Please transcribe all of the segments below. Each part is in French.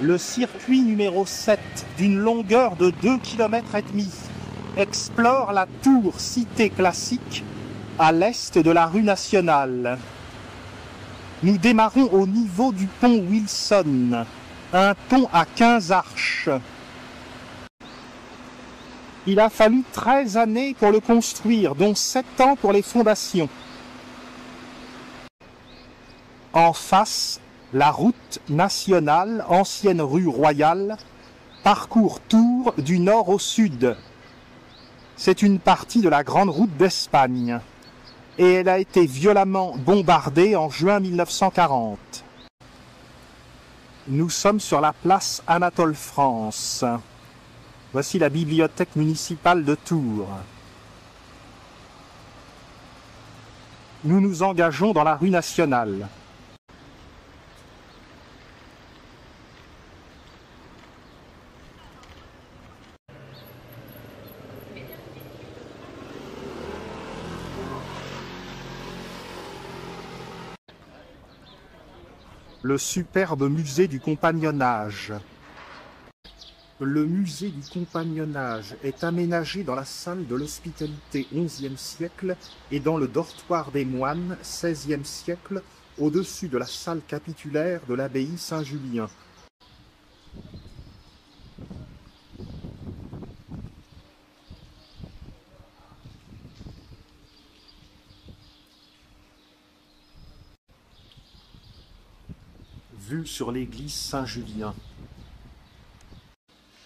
Le circuit numéro 7, d'une longueur de 2,5 km, explore la tour cité classique à l'est de la rue nationale. Nous démarrons au niveau du pont Wilson, un pont à 15 arches. Il a fallu 13 années pour le construire, dont 7 ans pour les fondations. En face, la route nationale, ancienne rue Royale, parcourt Tours du nord au sud. C'est une partie de la grande route d'Espagne et elle a été violemment bombardée en juin 1940. Nous sommes sur la place Anatole France. Voici la bibliothèque municipale de Tours. Nous nous engageons dans la rue nationale. Le superbe musée du compagnonnage. Le musée du compagnonnage est aménagé dans la salle de l'hospitalité XIe siècle et dans le dortoir des moines XVIe siècle, au-dessus de la salle capitulaire de l'abbaye Saint-Julien. Vue sur l'église Saint-Julien.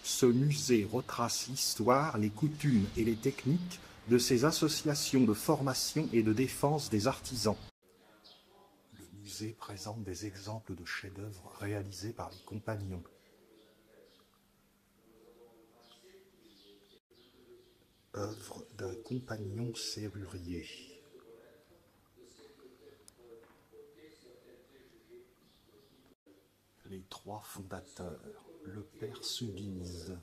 Ce musée retrace l'histoire, les coutumes et les techniques de ces associations de formation et de défense des artisans. Le musée présente des exemples de chefs-d'œuvre réalisés par les compagnons. Œuvre d'un compagnon serrurier. Les trois fondateurs, le père Soubise,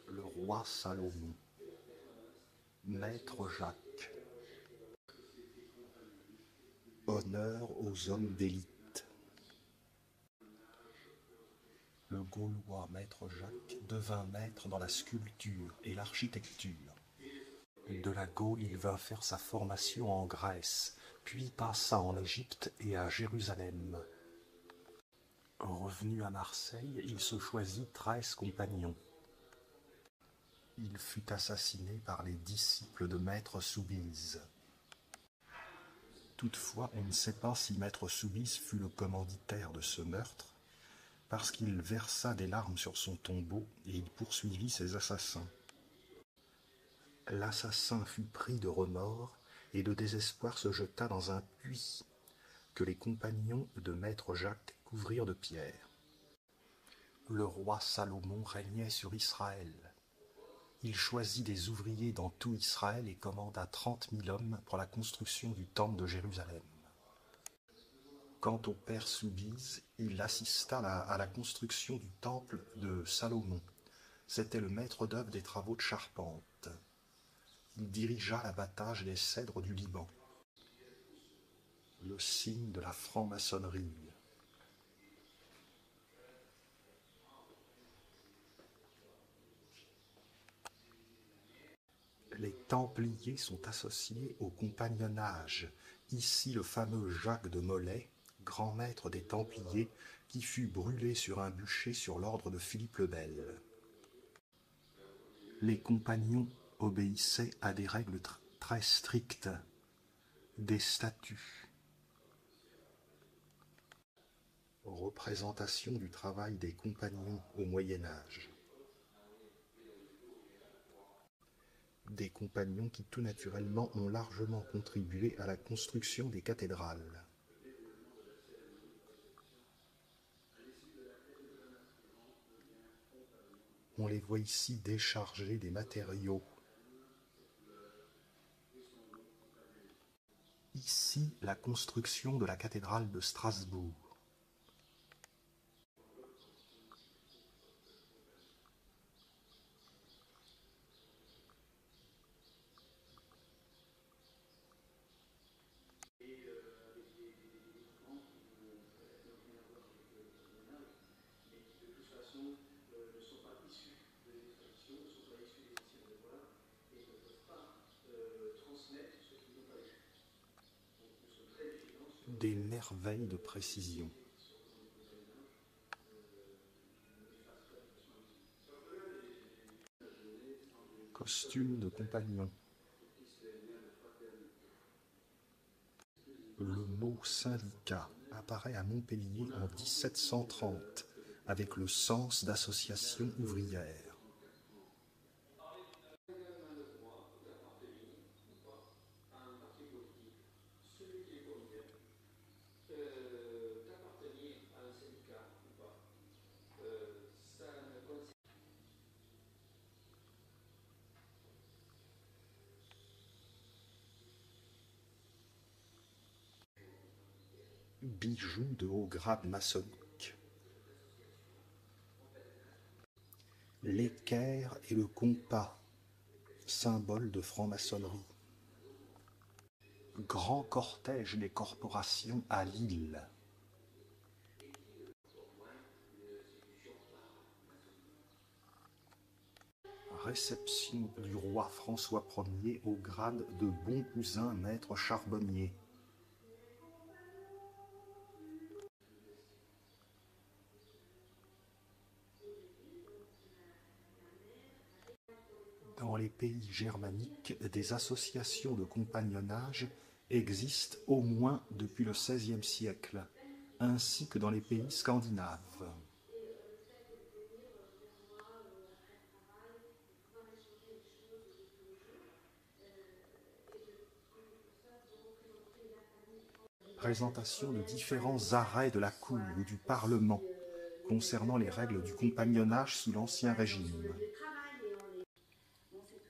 le roi Salomon, maître Jacques. Honneur aux hommes d'élite. Le Gaulois maître Jacques devint maître dans la sculpture et l'architecture. De la Gaule, il vint faire sa formation en Grèce, puis passa en Égypte et à Jérusalem. Revenu à Marseille, il se choisit 13 compagnons. Il fut assassiné par les disciples de maître Soubise. Toutefois, on ne sait pas si maître Soubise fut le commanditaire de ce meurtre, parce qu'il versa des larmes sur son tombeau et il poursuivit ses assassins. L'assassin fut pris de remords et de désespoir se jeta dans un puits que les compagnons de maître Jacques couvrirent de pierres. Le roi Salomon régnait sur Israël. Il choisit des ouvriers dans tout Israël et commanda 30 000 hommes pour la construction du temple de Jérusalem. Quant au père Soubise, il assista à la construction du temple de Salomon. C'était le maître d'œuvre des travaux de charpente. Il dirigea l'abattage des cèdres du Liban. Le signe de la franc-maçonnerie. Les Templiers sont associés au compagnonnage. Ici le fameux Jacques de Molay, grand maître des Templiers, qui fut brûlé sur un bûcher sur l'ordre de Philippe le Bel. Les compagnons obéissaient à des règles très strictes, des statuts. Représentation du travail des compagnons au Moyen-Âge. Des compagnons qui tout naturellement ont largement contribué à la construction des cathédrales. On les voit ici décharger des matériaux. Ici, la construction de la cathédrale de Strasbourg. Des merveilles de précision. Costume de compagnon. Le mot syndicat apparaît à Montpellier en 1730 avec le sens d'association ouvrière. Bijoux de haut grade maçonnique. L'équerre et le compas, symbole de franc-maçonnerie. Grand cortège des corporations à Lille. Réception du roi François Ier au grade de bon cousin maître charbonnier. Dans les pays germaniques, des associations de compagnonnage existent au moins depuis le XVIe siècle, ainsi que dans les pays scandinaves. Présentation de différents arrêts de la Cour ou du Parlement concernant les règles du compagnonnage sous l'Ancien Régime.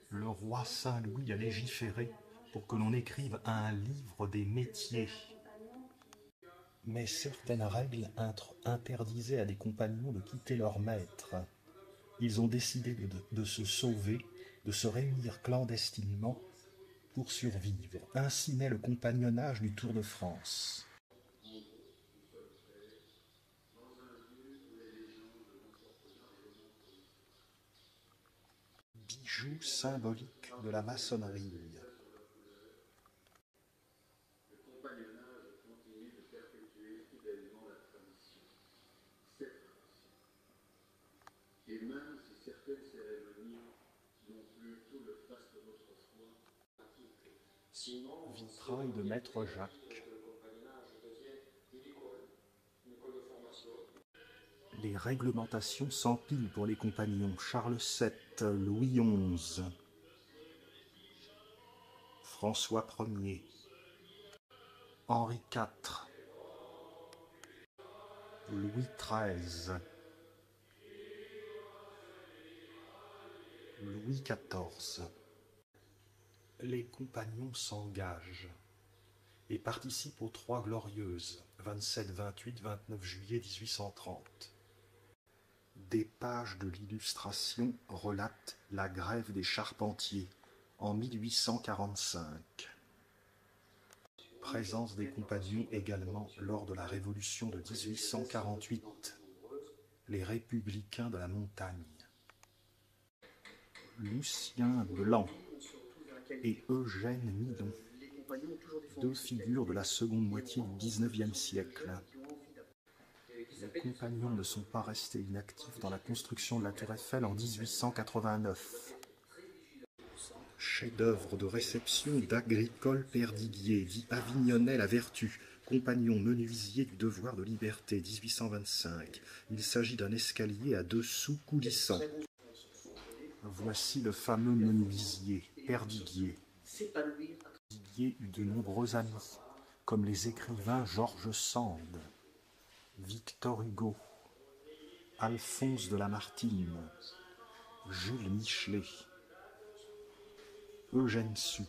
Le roi Saint-Louis a légiféré pour que l'on écrive un livre des métiers. Mais certaines règles interdisaient à des compagnons de quitter leur maître. Ils ont décidé de se sauver, de se réunir clandestinement pour survivre. Ainsi naît le compagnonnage du Tour de France. Bijoux symboliques de la maçonnerie. Le compagnonnage continue de perpétuer fidèlement la tradition, cette tradition. Et même si certaines cérémonies n'ont plus tout le faste d'autrefois, Vitrail de Maître Jacques. Les réglementations s'empilent pour les compagnons. Charles VII, Louis XI, François Ier, Henri IV, Louis XIII, Louis XIV. Les compagnons s'engagent et participent aux Trois Glorieuses, 27, 28, 29 juillet 1830. Des pages de l'illustration relatent la grève des charpentiers en 1845. Présence des compagnons également lors de la Révolution de 1848. Les républicains de la montagne. Lucien Blanc et Eugène Milon, deux figures de la seconde moitié du XIXe siècle. Les compagnons ne sont pas restés inactifs dans la construction de la Tour Eiffel en 1889. Chef-d'œuvre de réception d'Agricole Perdiguier, dit Avignonnais la Vertu, compagnon menuisier du devoir de liberté, 1825. Il s'agit d'un escalier à dessous coulissant. Voici le fameux menuisier, Perdiguier. Perdiguier eut de nombreux amis, comme les écrivains George Sand, Victor Hugo, Alphonse de Lamartine, Jules Michelet, Eugène Sue,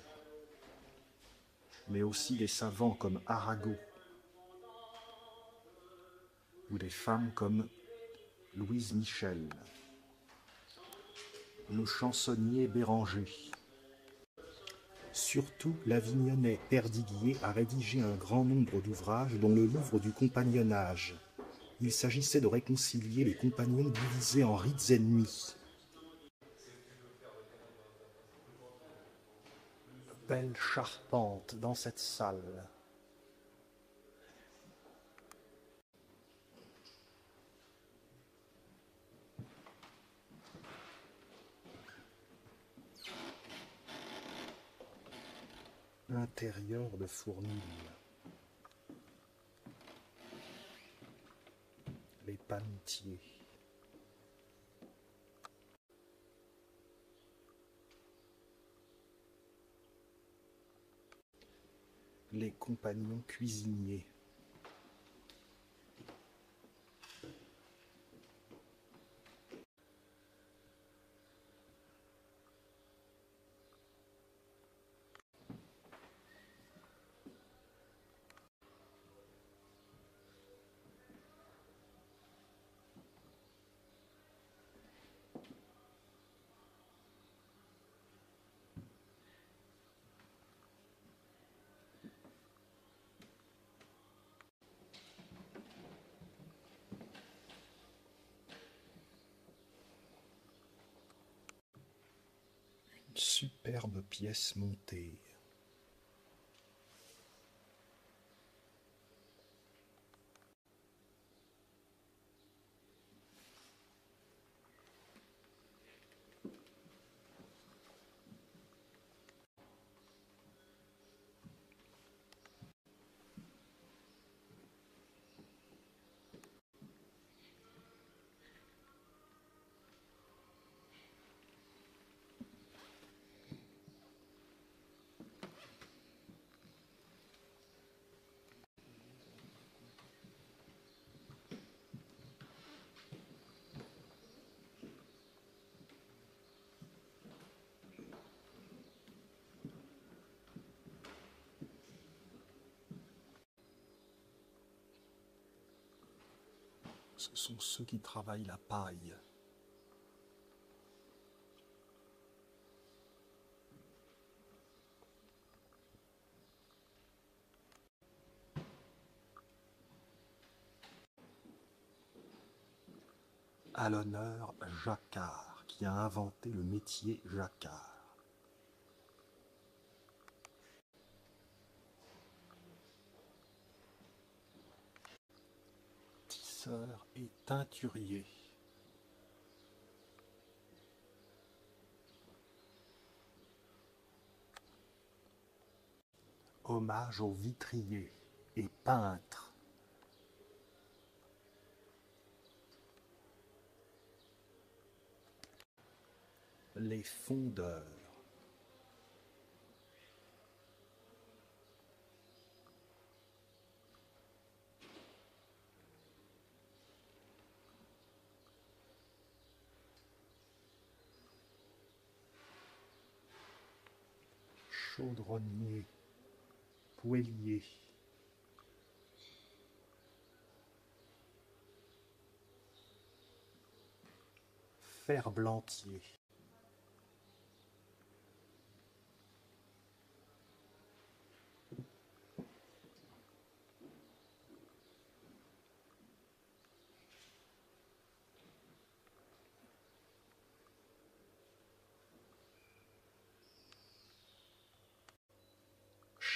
mais aussi des savants comme Arago ou des femmes comme Louise Michel, le chansonnier Béranger. Surtout, l'Avignonnais Perdiguier a rédigé un grand nombre d'ouvrages, dont le livre du compagnonnage. Il s'agissait de réconcilier les compagnons divisés en rites ennemis. belle charpente dans cette salle. Intérieur de fournil. Les panetiers. Les compagnons cuisiniers. Superbe pièce montée. Ce sont ceux qui travaillent la paille. À l'honneur, Jacquard, qui a inventé le métier jacquard. Tisseur et teinturier. Hommage aux vitriers et peintres. Les fondeurs. Chaudronniers, poêliers. Ferblantier.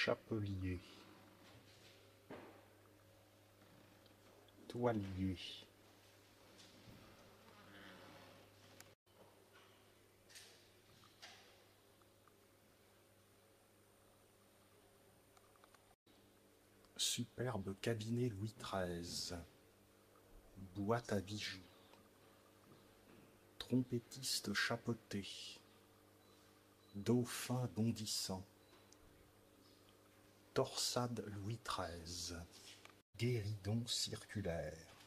Chapelier. Toilier. Superbe cabinet Louis XIII. Boîte à bijoux. Trompettiste chapeauté. Dauphin bondissant. Torsade Louis XIII. Guéridon circulaire.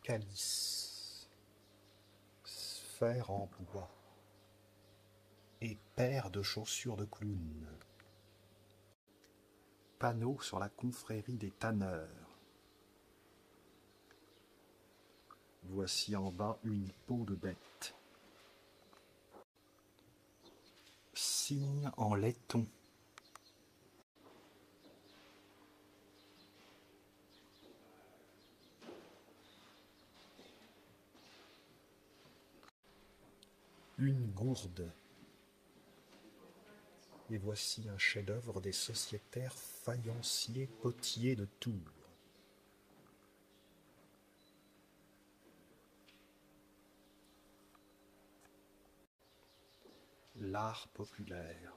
Calice. Sphère en bois. Et paire de chaussures de clown. Panneau sur la confrérie des tanneurs. Voici en bas une peau de bête. Signe en laiton. Une gourde. Et voici un chef-d'œuvre des sociétaires faïenciers potiers de Tours. L'art populaire.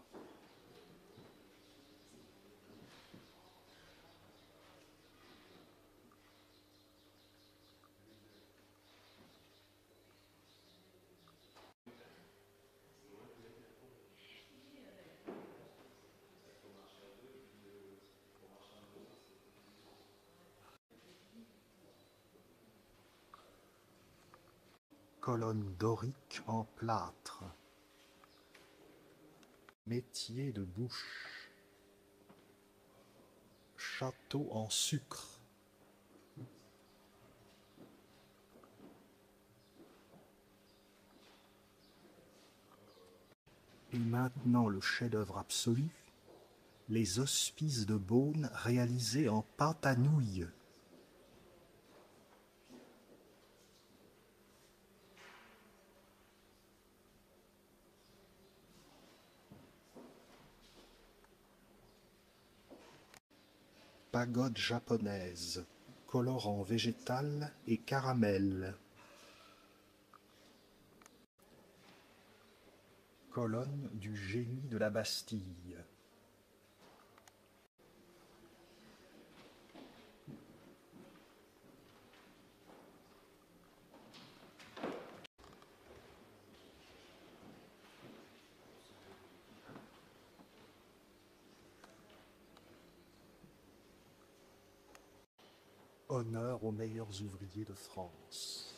Colonne dorique en plâtre. Métier de bouche. Château en sucre. Et maintenant le chef-d'œuvre absolu, les hospices de Beaune réalisés en pâte à nouilles. Pagode japonaise, colorant végétal et caramel. Colonne du génie de la Bastille. Honneur aux meilleurs ouvriers de France.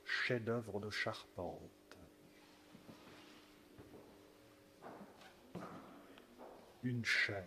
Chef-d'œuvre de charpente. Une chaire.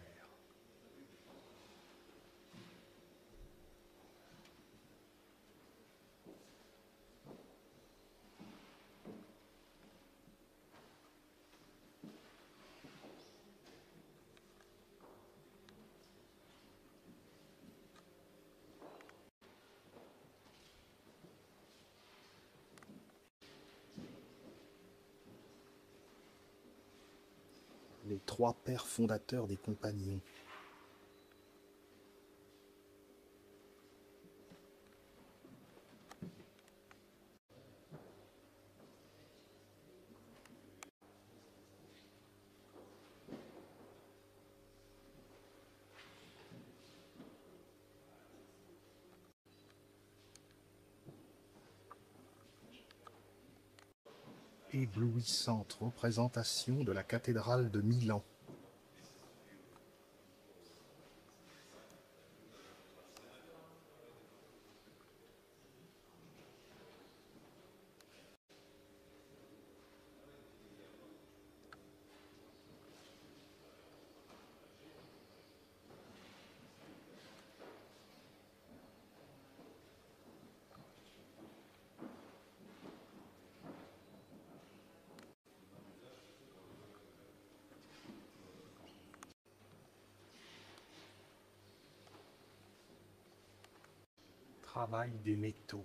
Les trois pères fondateurs des compagnons. Éblouissante représentation de la cathédrale de Milan. Travail des métaux.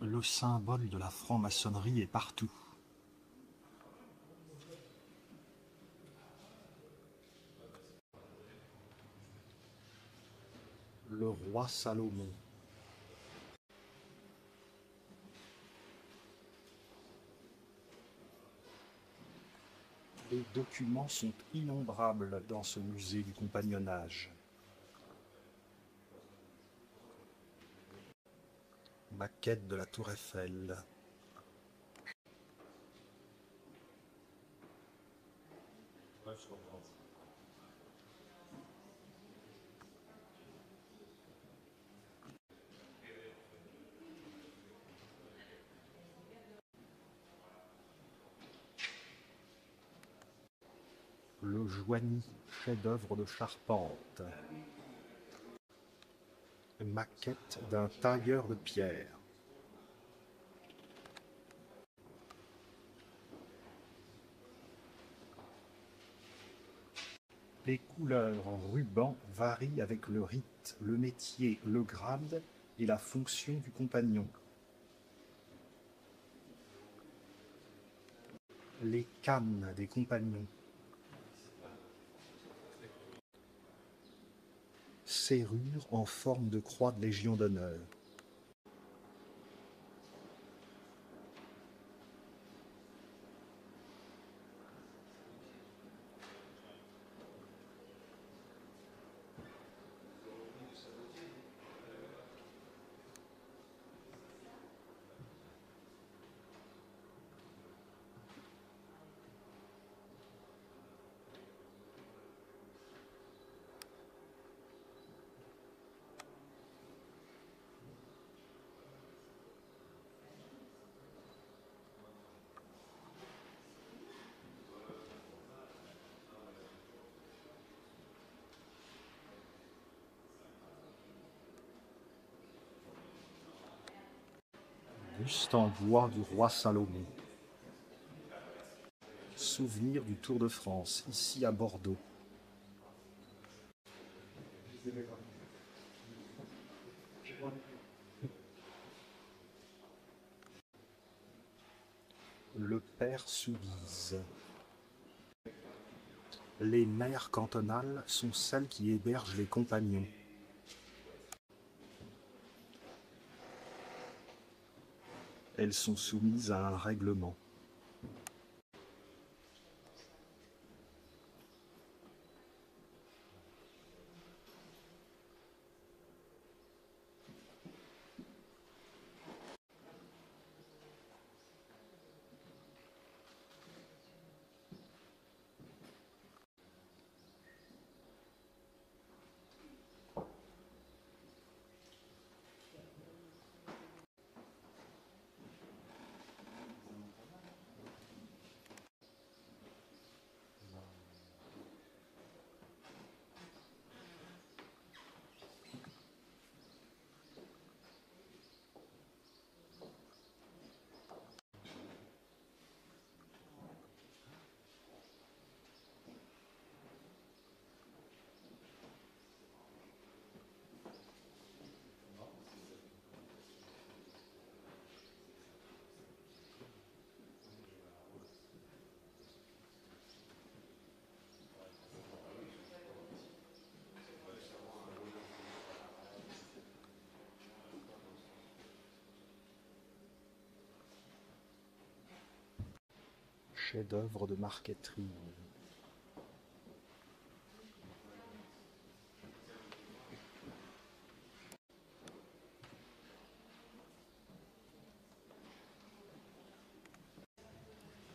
Le symbole de la franc-maçonnerie est partout. Le roi Salomon. Les documents sont innombrables dans ce musée du compagnonnage. Maquette de la Tour Eiffel. Le Joigny, chef-d'œuvre de charpente. Maquette d'un tailleur de pierre. Les couleurs en ruban varient avec le rite, le métier, le grade et la fonction du compagnon. Les cannes des compagnons. Serrure en forme de croix de Légion d'honneur. Buste en bois du roi Salomon. Souvenir du Tour de France, ici à Bordeaux. Le père Soubise. Les mères cantonales sont celles qui hébergent les compagnons. Elles sont soumises à un règlement. Chef-d'œuvre de marqueterie.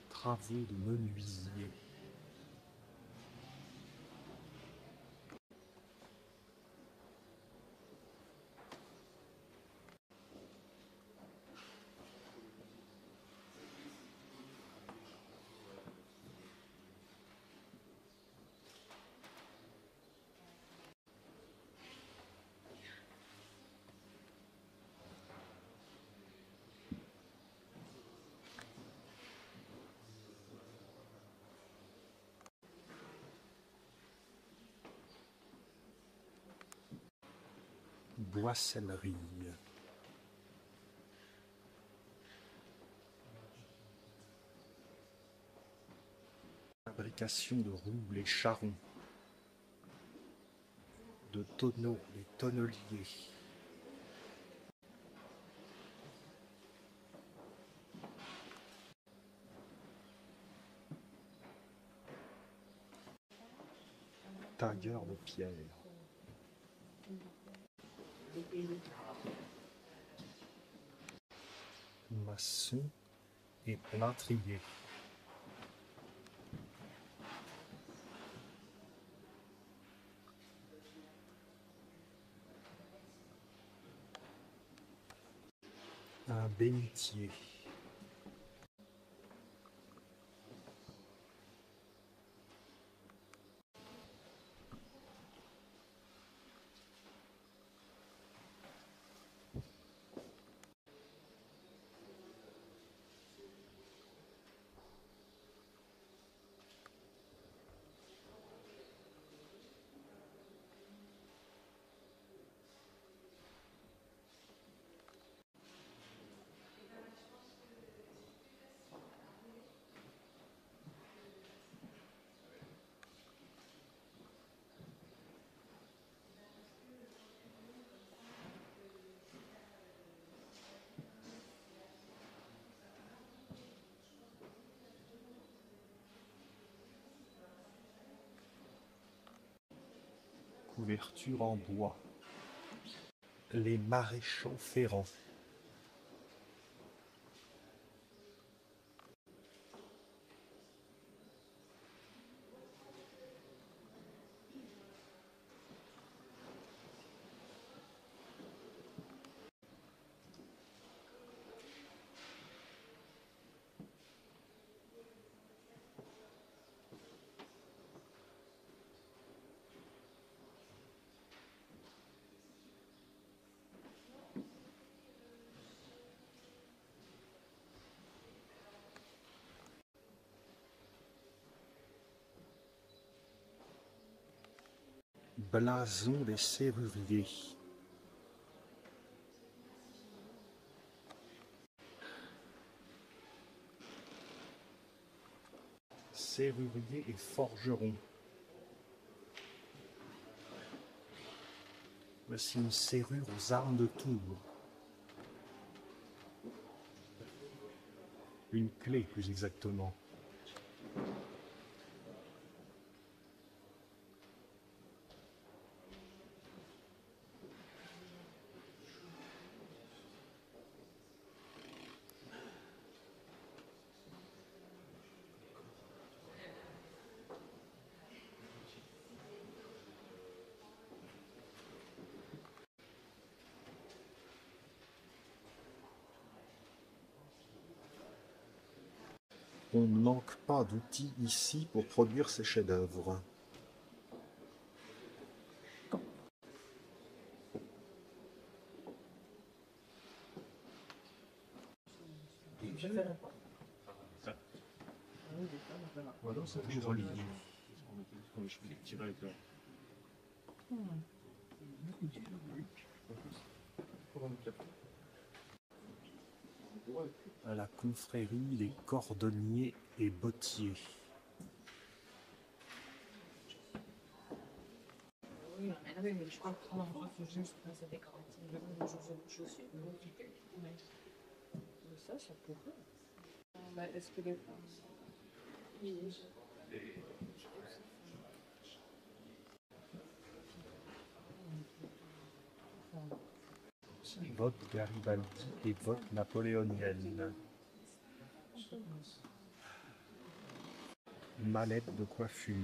Travaux de menuisier. Boissellerie. Fabrication de roues, les charrons. De tonneaux, les tonneliers. Tailleurs de pierre. Maçon et plâtrier. Un bénitier. couverture en bois. Les maréchaux ferrants. Blason des serruriers. Serrurier et forgeron. Voici une serrure aux armes de Tours. Une clé, plus exactement. On ne manque pas d'outils ici pour produire ces chefs-d'œuvre. Voilà, c'est joli. À la confrérie des cordonniers et bottiers. Oui, mais je crois que juste c'est décoratif. Ça pourrait. Est-ce que les femmes... Vote Garibaldi et vote napoléonienne. Mallette de coiffure.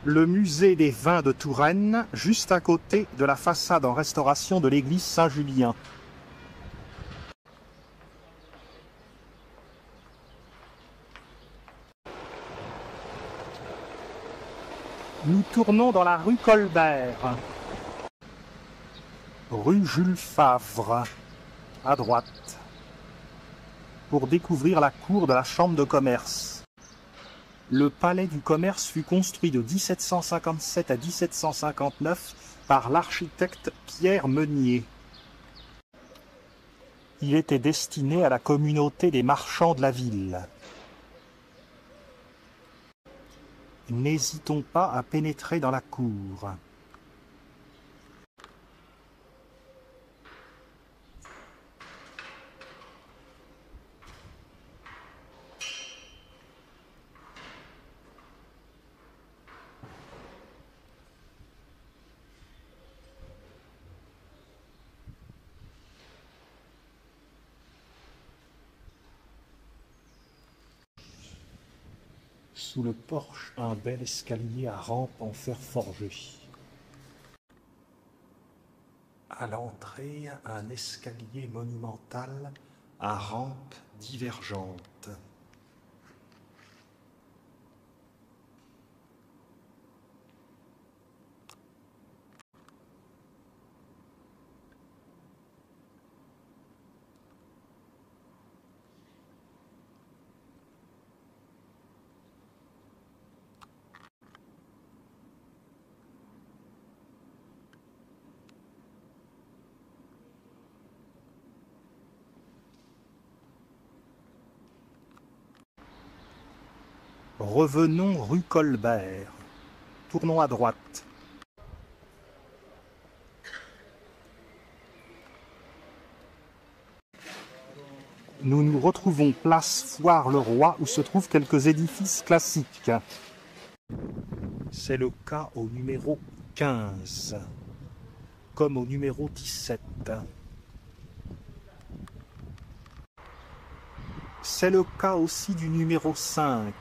Le musée des vins de Touraine, juste à côté de la façade en restauration de l'église Saint-Julien. Nous tournons dans la rue Colbert. Rue Jules Favre, à droite, pour découvrir la cour de la Chambre de commerce. Le palais du commerce fut construit de 1757 à 1759 par l'architecte Pierre Meunier. Il était destiné à la communauté des marchands de la ville. N'hésitons pas à pénétrer dans la cour. Sous le porche, un bel escalier à rampe en fer forgé. À l'entrée, un escalier monumental à rampe divergente. Revenons rue Colbert. Tournons à droite. Nous nous retrouvons place Foire-le-Roi où se trouvent quelques édifices classiques. C'est le cas au numéro 15, comme au numéro 17. C'est le cas aussi du numéro 5.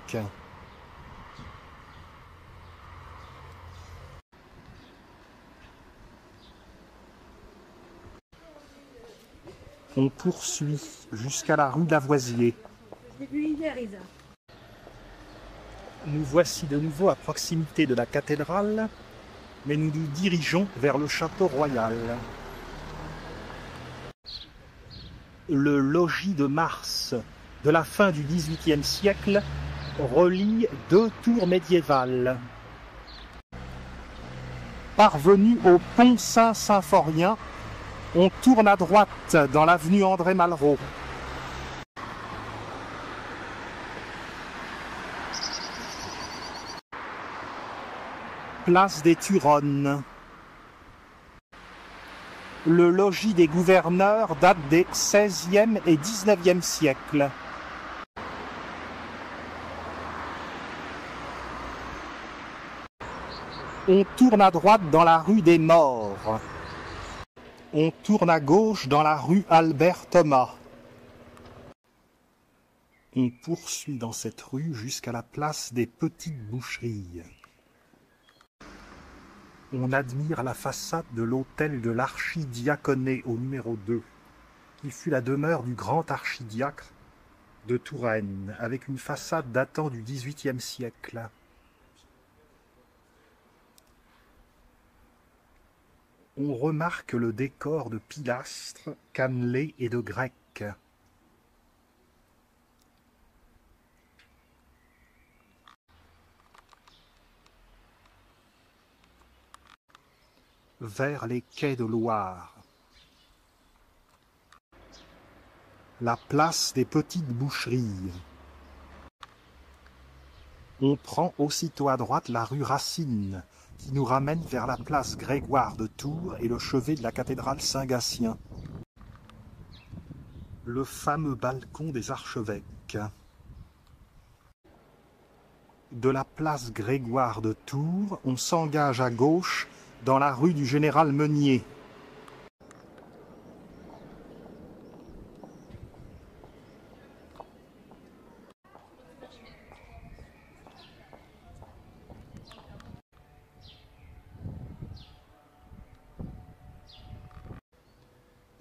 On poursuit jusqu'à la rue Lavoisier. Nous voici de nouveau à proximité de la cathédrale, mais nous nous dirigeons vers le château royal. Le logis de Mars de la fin du XVIIIe siècle relie deux tours médiévales. Parvenu au pont Saint-Symphorien, on tourne à droite dans l'avenue André Malraux. Place des Turonnes. Le logis des gouverneurs date des XVIe et XIXe siècles. On tourne à droite dans la rue des Morts. On tourne à gauche dans la rue Albert Thomas. On poursuit dans cette rue jusqu'à la place des Petites Boucheries. On admire la façade de l'hôtel de l'archidiaconé au numéro 2, qui fut la demeure du grand archidiacre de Touraine, avec une façade datant du XVIIIe siècle. On remarque le décor de pilastres, cannelés et de grecques. Vers les quais de Loire. La place des Petites Boucheries. On prend aussitôt à droite la rue Racine, qui nous ramène vers la place Grégoire de Tours et le chevet de la cathédrale Saint-Gatien. Le fameux balcon des archevêques. De la place Grégoire de Tours, on s'engage à gauche dans la rue du Général Meunier.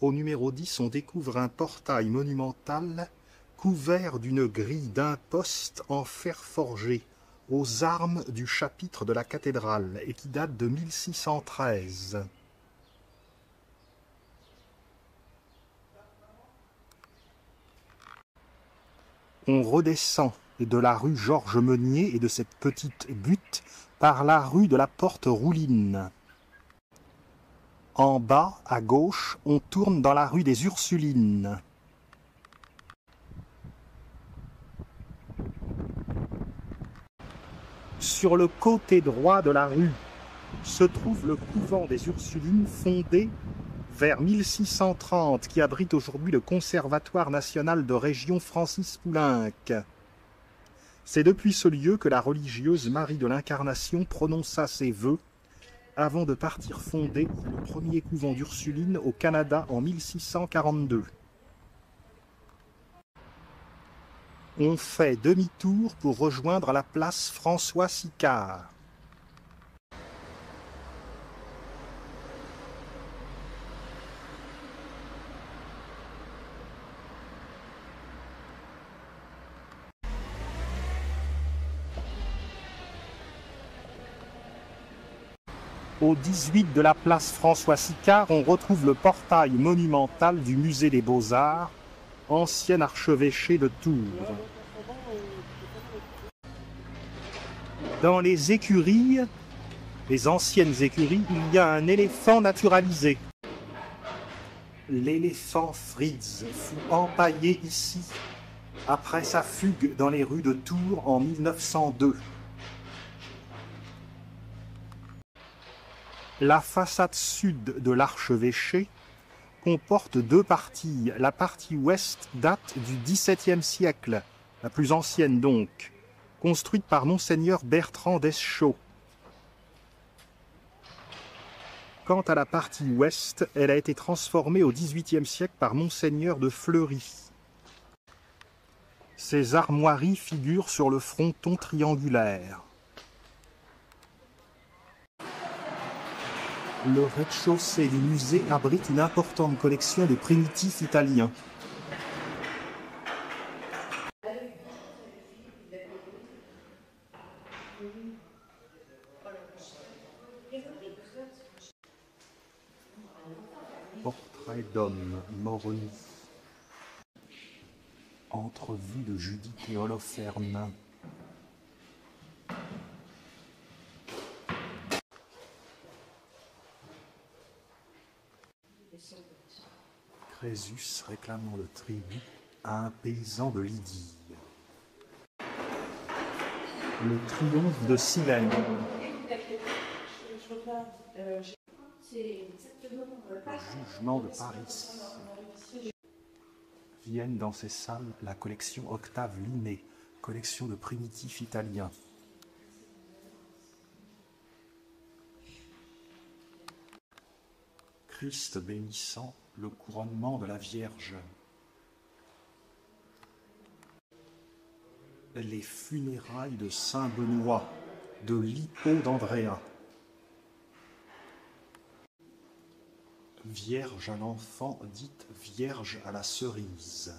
Au numéro 10, on découvre un portail monumental couvert d'une grille d'imposte en fer forgé aux armes du chapitre de la cathédrale et qui date de 1613. On redescend de la rue Georges Meunier et de cette petite butte par la rue de la Porte-Rouline. En bas, à gauche, on tourne dans la rue des Ursulines. Sur le côté droit de la rue se trouve le couvent des Ursulines fondé vers 1630 qui abrite aujourd'hui le Conservatoire national de région Francis Poulenc. C'est depuis ce lieu que la religieuse Marie de l'Incarnation prononça ses vœux avant de partir fonder le premier couvent d'Ursulines au Canada en 1642. On fait demi-tour pour rejoindre la place François-Sicard. Au 18 de la place François-Sicard, on retrouve le portail monumental du musée des Beaux-Arts, ancien archevêché de Tours. Dans les écuries, les anciennes écuries, il y a un éléphant naturalisé. L'éléphant Fritz fut empaillé ici après sa fugue dans les rues de Tours en 1902. La façade sud de l'archevêché comporte deux parties. La partie ouest date du XVIIe siècle, la plus ancienne donc, construite par Monseigneur Bertrand d'Eschaux. Quant à la partie ouest, elle a été transformée au XVIIIe siècle par Monseigneur de Fleury. Ces armoiries figurent sur le fronton triangulaire. Le rez-de-chaussée du musée abrite une importante collection de primitifs italiens. Portrait d'homme mort-nu. Entrevue de Judith et Holoferne. Crésus réclamant le tribut à un paysan de Lydie. Le triomphe de Silène. Le jugement de Paris. Vienne dans ses salles la collection Octave Linné, collection de primitifs italiens. Christ bénissant le couronnement de la Vierge. Les funérailles de Saint Benoît, de Lippo d'Andrea. Vierge à l'enfant, dite Vierge à la cerise.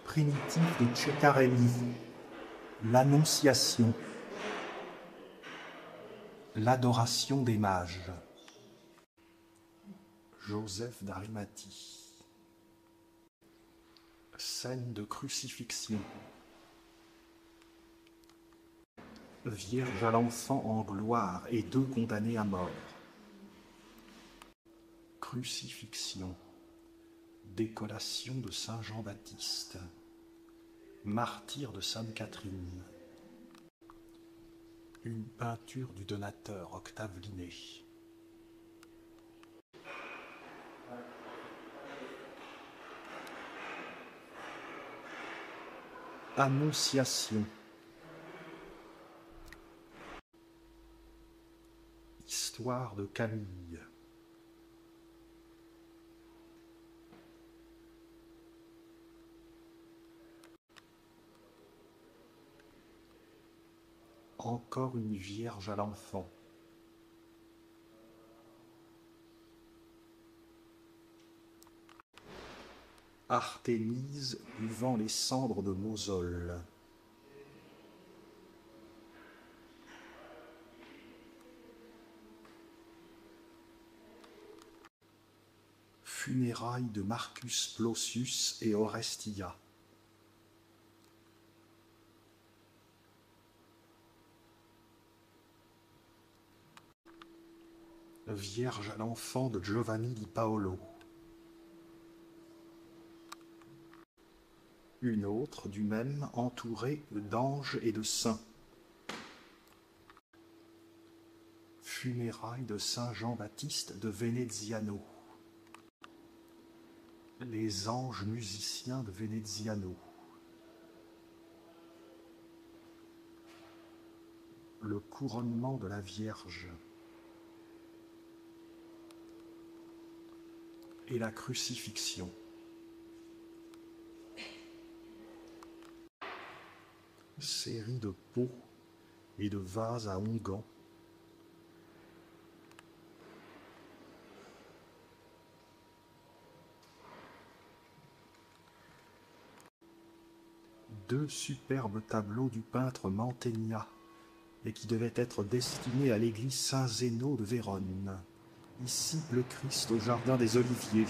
Primitif de Ceccarelli. L'Annonciation. L'adoration des mages. Joseph d'Arimathie. Scène de crucifixion. Vierge à l'enfant en gloire et deux condamnés à mort. Crucifixion. Décollation de Saint Jean-Baptiste. Martyr de Sainte Catherine. Une peinture du donateur Octave Linné. Annonciation. Histoire de Camille. Encore une Vierge à l'enfant. Artémise buvant les cendres de Mosole. Funérailles de Marcus Plosius et Orestia. Vierge à l'enfant de Giovanni di Paolo. Une autre du même entourée d'anges et de saints. Funérailles de Saint Jean-Baptiste de Veneziano. Les anges musiciens de Veneziano. Le couronnement de la Vierge. Et la crucifixion. Série de pots et de vases à onguents. Deux superbes tableaux du peintre Mantegna et qui devaient être destinés à l'église Saint-Zéno de Vérone. Ici, le Christ au jardin des Oliviers.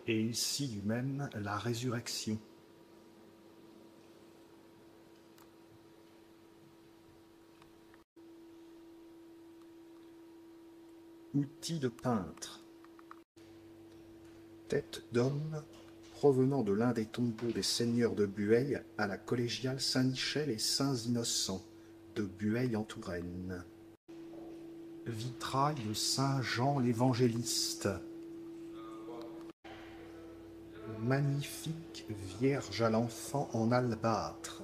Et ici du même, la résurrection. Outils de peintre. Tête d'homme provenant de l'un des tombeaux des seigneurs de Bueil à la collégiale Saint-Michel et Saints-Innocents de Bueil en Touraine. Vitrail de Saint Jean l'Évangéliste. Magnifique Vierge à l'enfant en albâtre.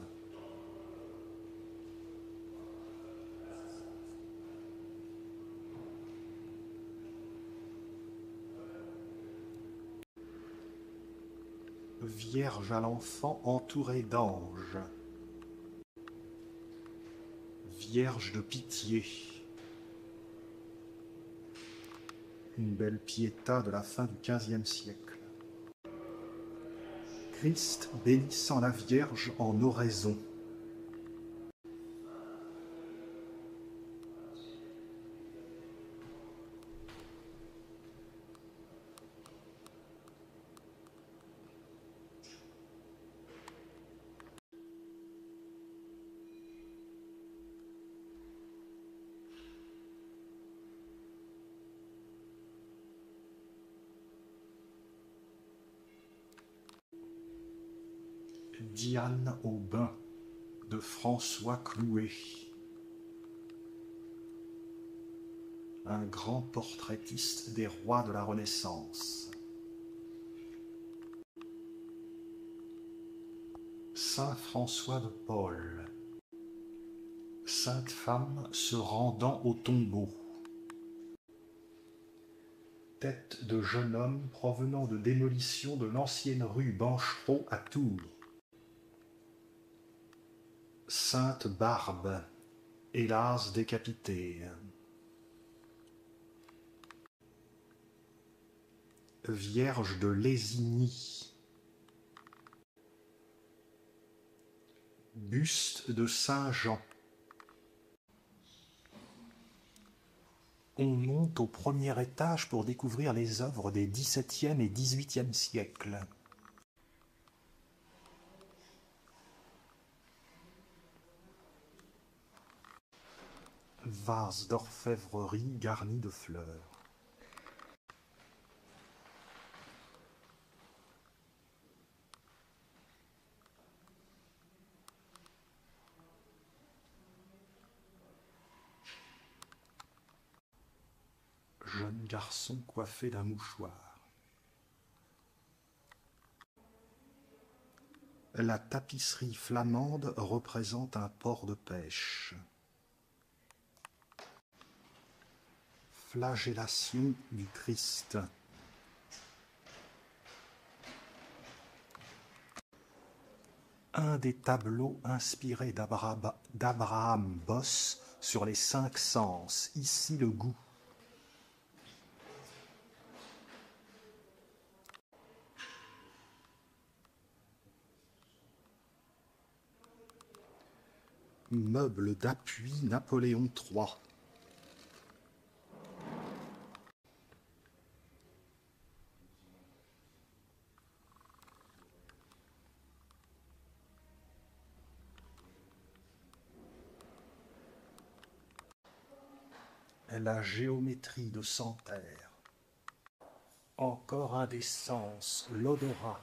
Vierge à l'enfant entourée d'anges. Vierge de pitié. Une belle piéta de la fin du XVe siècle. Christ bénissant la Vierge en oraison. Diane au bain de François Clouet. Un grand portraitiste des rois de la Renaissance. Saint François de Paul. Sainte femme se rendant au tombeau. Tête de jeune homme provenant de démolition de l'ancienne rue Banchereau à Tours. Sainte Barbe, hélas décapitée. Vierge de Lésigny. Buste de Saint Jean. On monte au premier étage pour découvrir les œuvres des XVIIe et XVIIIe siècles. Vase d'orfèvrerie garni de fleurs. Jeune garçon coiffé d'un mouchoir. La tapisserie flamande représente un port de pêche. Flagellation du Christ. Un des tableaux inspirés d'Abraham Bosse sur les 5 sens, ici le goût. Meuble d'appui Napoléon III. La géométrie de Santerre. Encore un des sens, l'odorat.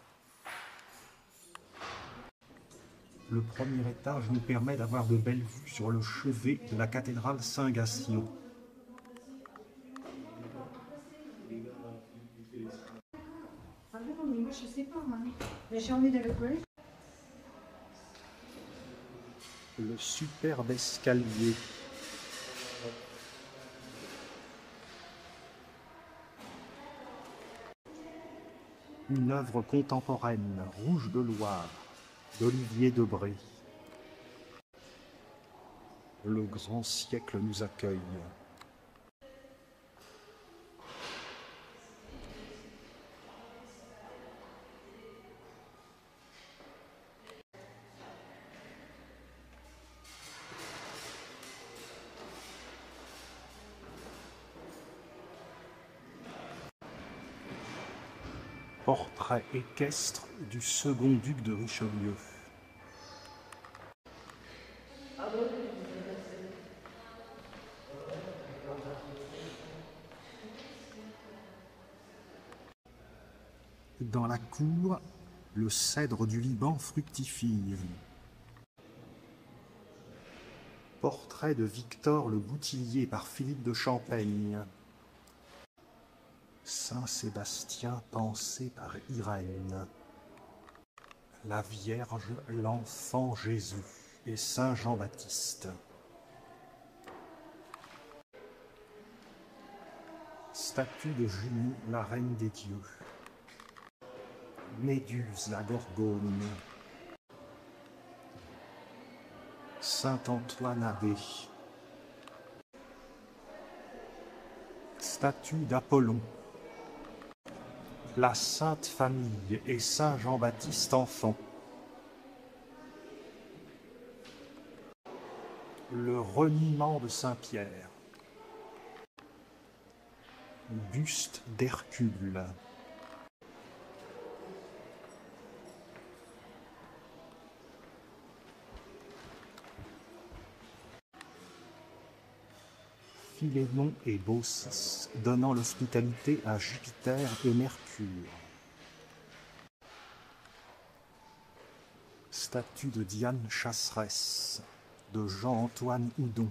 Le premier étage nous permet d'avoir de belles vues sur le chevet de la cathédrale Saint-Gatien. Ah non, mais moi je sais pas, hein. Mais j'ai envie d'aller au collège. Le superbe escalier. Une œuvre contemporaine, Rouge de Loire, d'Olivier Debré. Le grand siècle nous accueille. Portrait équestre du second duc de Richelieu. Dans la cour, le cèdre du Liban fructifie. Portrait de Victor le Boutillier par Philippe de Champaigne. Saint Sébastien pensé par Irène. La Vierge, l'Enfant Jésus et Saint Jean-Baptiste. Statue de Julie, la Reine des Dieux. Méduse, la Gorgone. Saint Antoine Abbé. Statue d'Apollon. La Sainte Famille et Saint Jean-Baptiste enfant. Le reniement de Saint-Pierre. Buste d'Hercule. Philémon et Baucis donnant l'hospitalité à Jupiter et Mercure. Statue de Diane Chasseresse, de Jean-Antoine Houdon.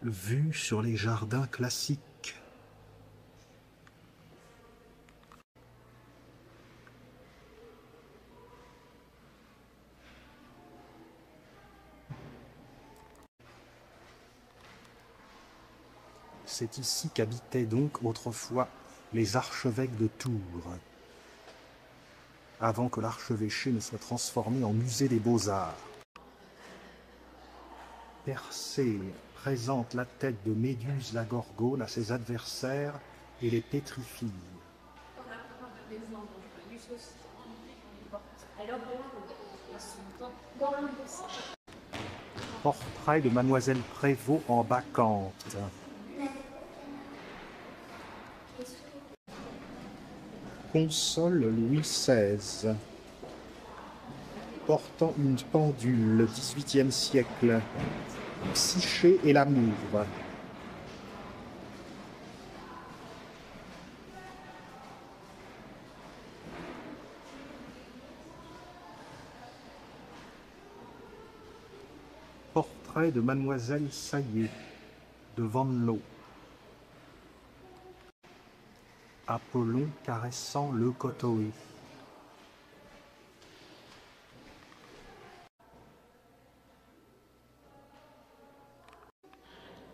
Vue sur les jardins classiques. C'est ici qu'habitaient donc autrefois les archevêques de Tours, avant que l'archevêché ne soit transformé en musée des beaux-arts. Persée présente la tête de Méduse la Gorgone à ses adversaires et les pétrifie. Portrait de Mademoiselle Prévost en bacchante. Console Louis XVI, portant une pendule, XVIIIe siècle, Psyché et l'amour. Portrait de Mademoiselle Saillé, de Vanloo. Apollon caressant le Leucotoé.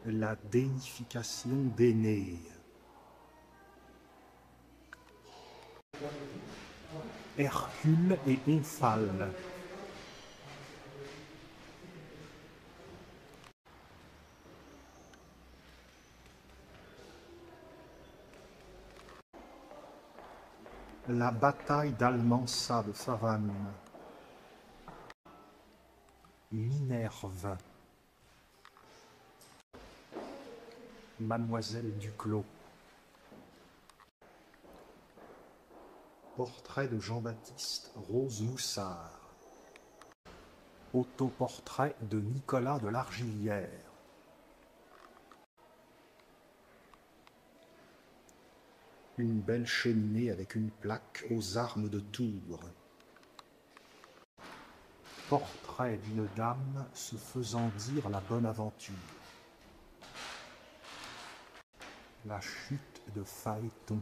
La déification d'Énée. Hercule et Omphale. La bataille d'Almansa de Savane. Minerve. Mademoiselle Duclos. Portrait de Jean-Baptiste Rose Moussard. Autoportrait de Nicolas de l'Argillière. Une belle cheminée avec une plaque aux armes de Tours. Portrait d'une dame se faisant dire la bonne aventure. La chute de Phaéton.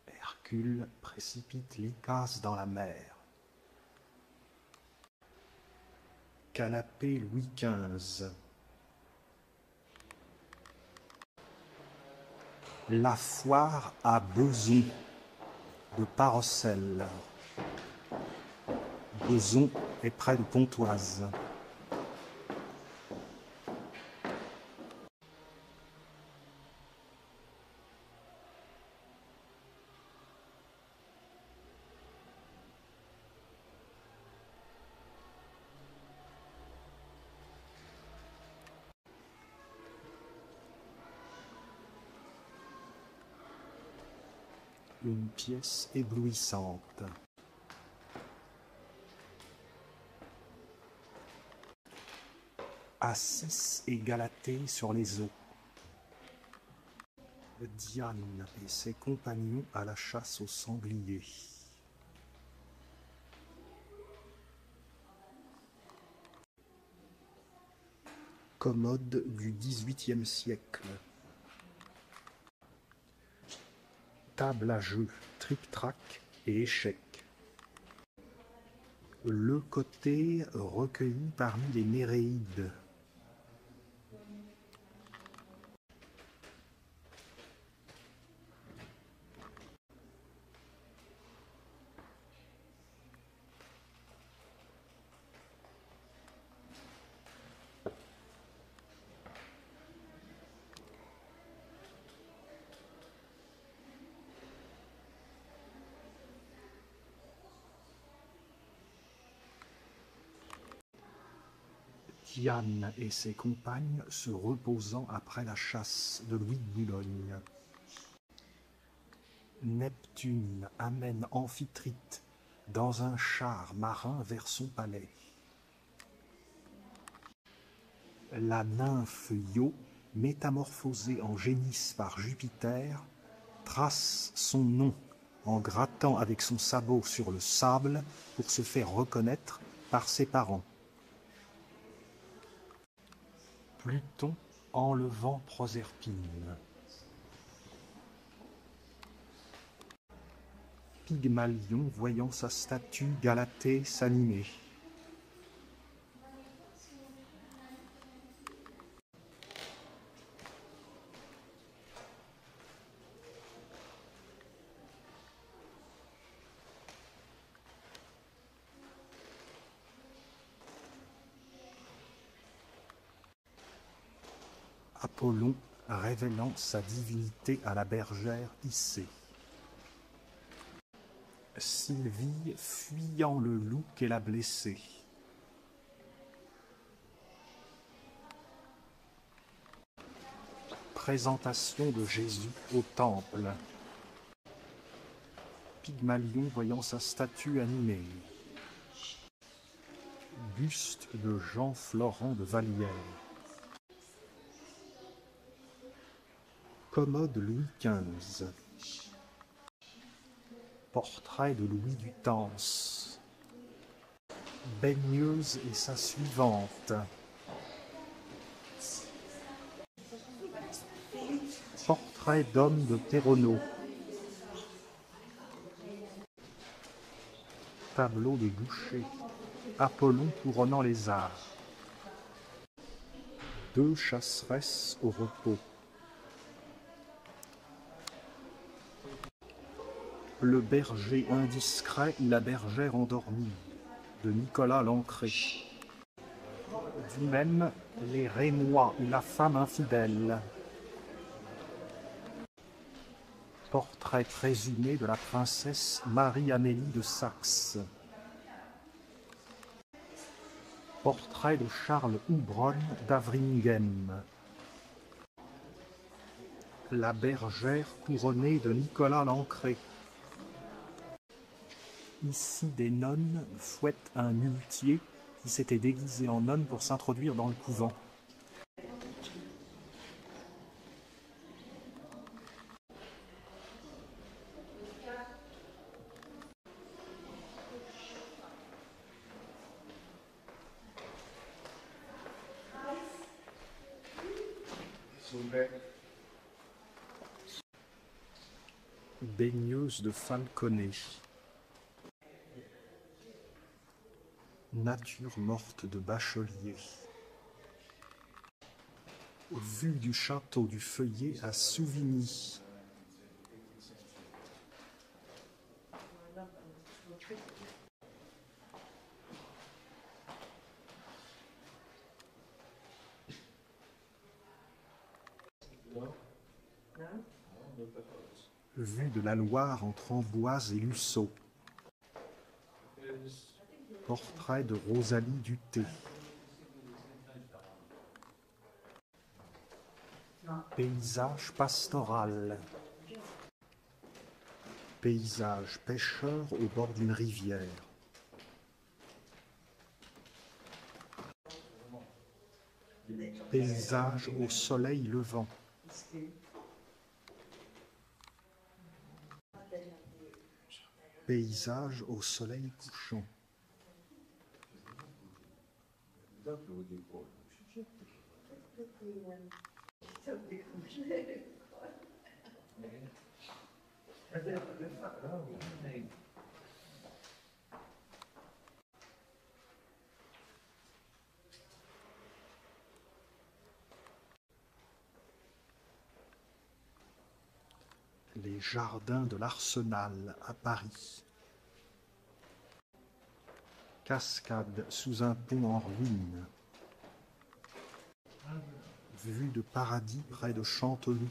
Hercule précipite Lycas dans la mer. Canapé Louis XV. La foire à Bezon de Parocelle. Bezon est près de Pontoise. Une pièce éblouissante. Assis et Galatée sur les eaux. Diane et ses compagnons à la chasse aux sangliers. Commode du XVIIIe siècle. Table à jeu, tric-trac et échecs. Le côté recueilli parmi les Néréides. Diane et ses compagnes se reposant après la chasse de Louis de Boulogne. Neptune amène Amphitrite dans un char marin vers son palais. La nymphe Io, métamorphosée en génisse par Jupiter, trace son nom en grattant avec son sabot sur le sable pour se faire reconnaître par ses parents. Pluton enlevant Proserpine. Pygmalion voyant sa statue Galatée s'animer. Apollon révélant sa divinité à la bergère Icée. Sylvie fuyant le loup qu'elle a blessé. Présentation de Jésus au temple. Pygmalion voyant sa statue animée. Buste de Jean-Florent de Vallière. Commode Louis XV. Portrait de Louis du Temps. Baigneuse et sa suivante. Portrait d'homme de Théronault. Tableau de Boucher. Apollon couronnant les arts. Deux chasseresses au repos. Le berger indiscret ou la bergère endormie, de Nicolas Lancret. Du même, les Rémois ou la femme infidèle. Portrait présumé de la princesse Marie-Amélie de Saxe. Portrait de Charles Houbrun d'Avringhem. La bergère couronnée de Nicolas Lancret. Ici, des nonnes fouettent un muletier qui s'était déguisé en nonne pour s'introduire dans le couvent. Baigneuse de Falconet. Nature morte de Bachelier. Vue du château du Feuillet à Souvigny. Vue de la Loire entre Amboise et Lussot. Portrait de Rosalie Duthé. Paysage pastoral. Paysage pêcheur au bord d'une rivière. Paysage au soleil levant. Paysage au soleil couchant. Les jardins de l'Arsenal à Paris. Cascade sous un pont en ruine. Vue de paradis près de Chanteloup.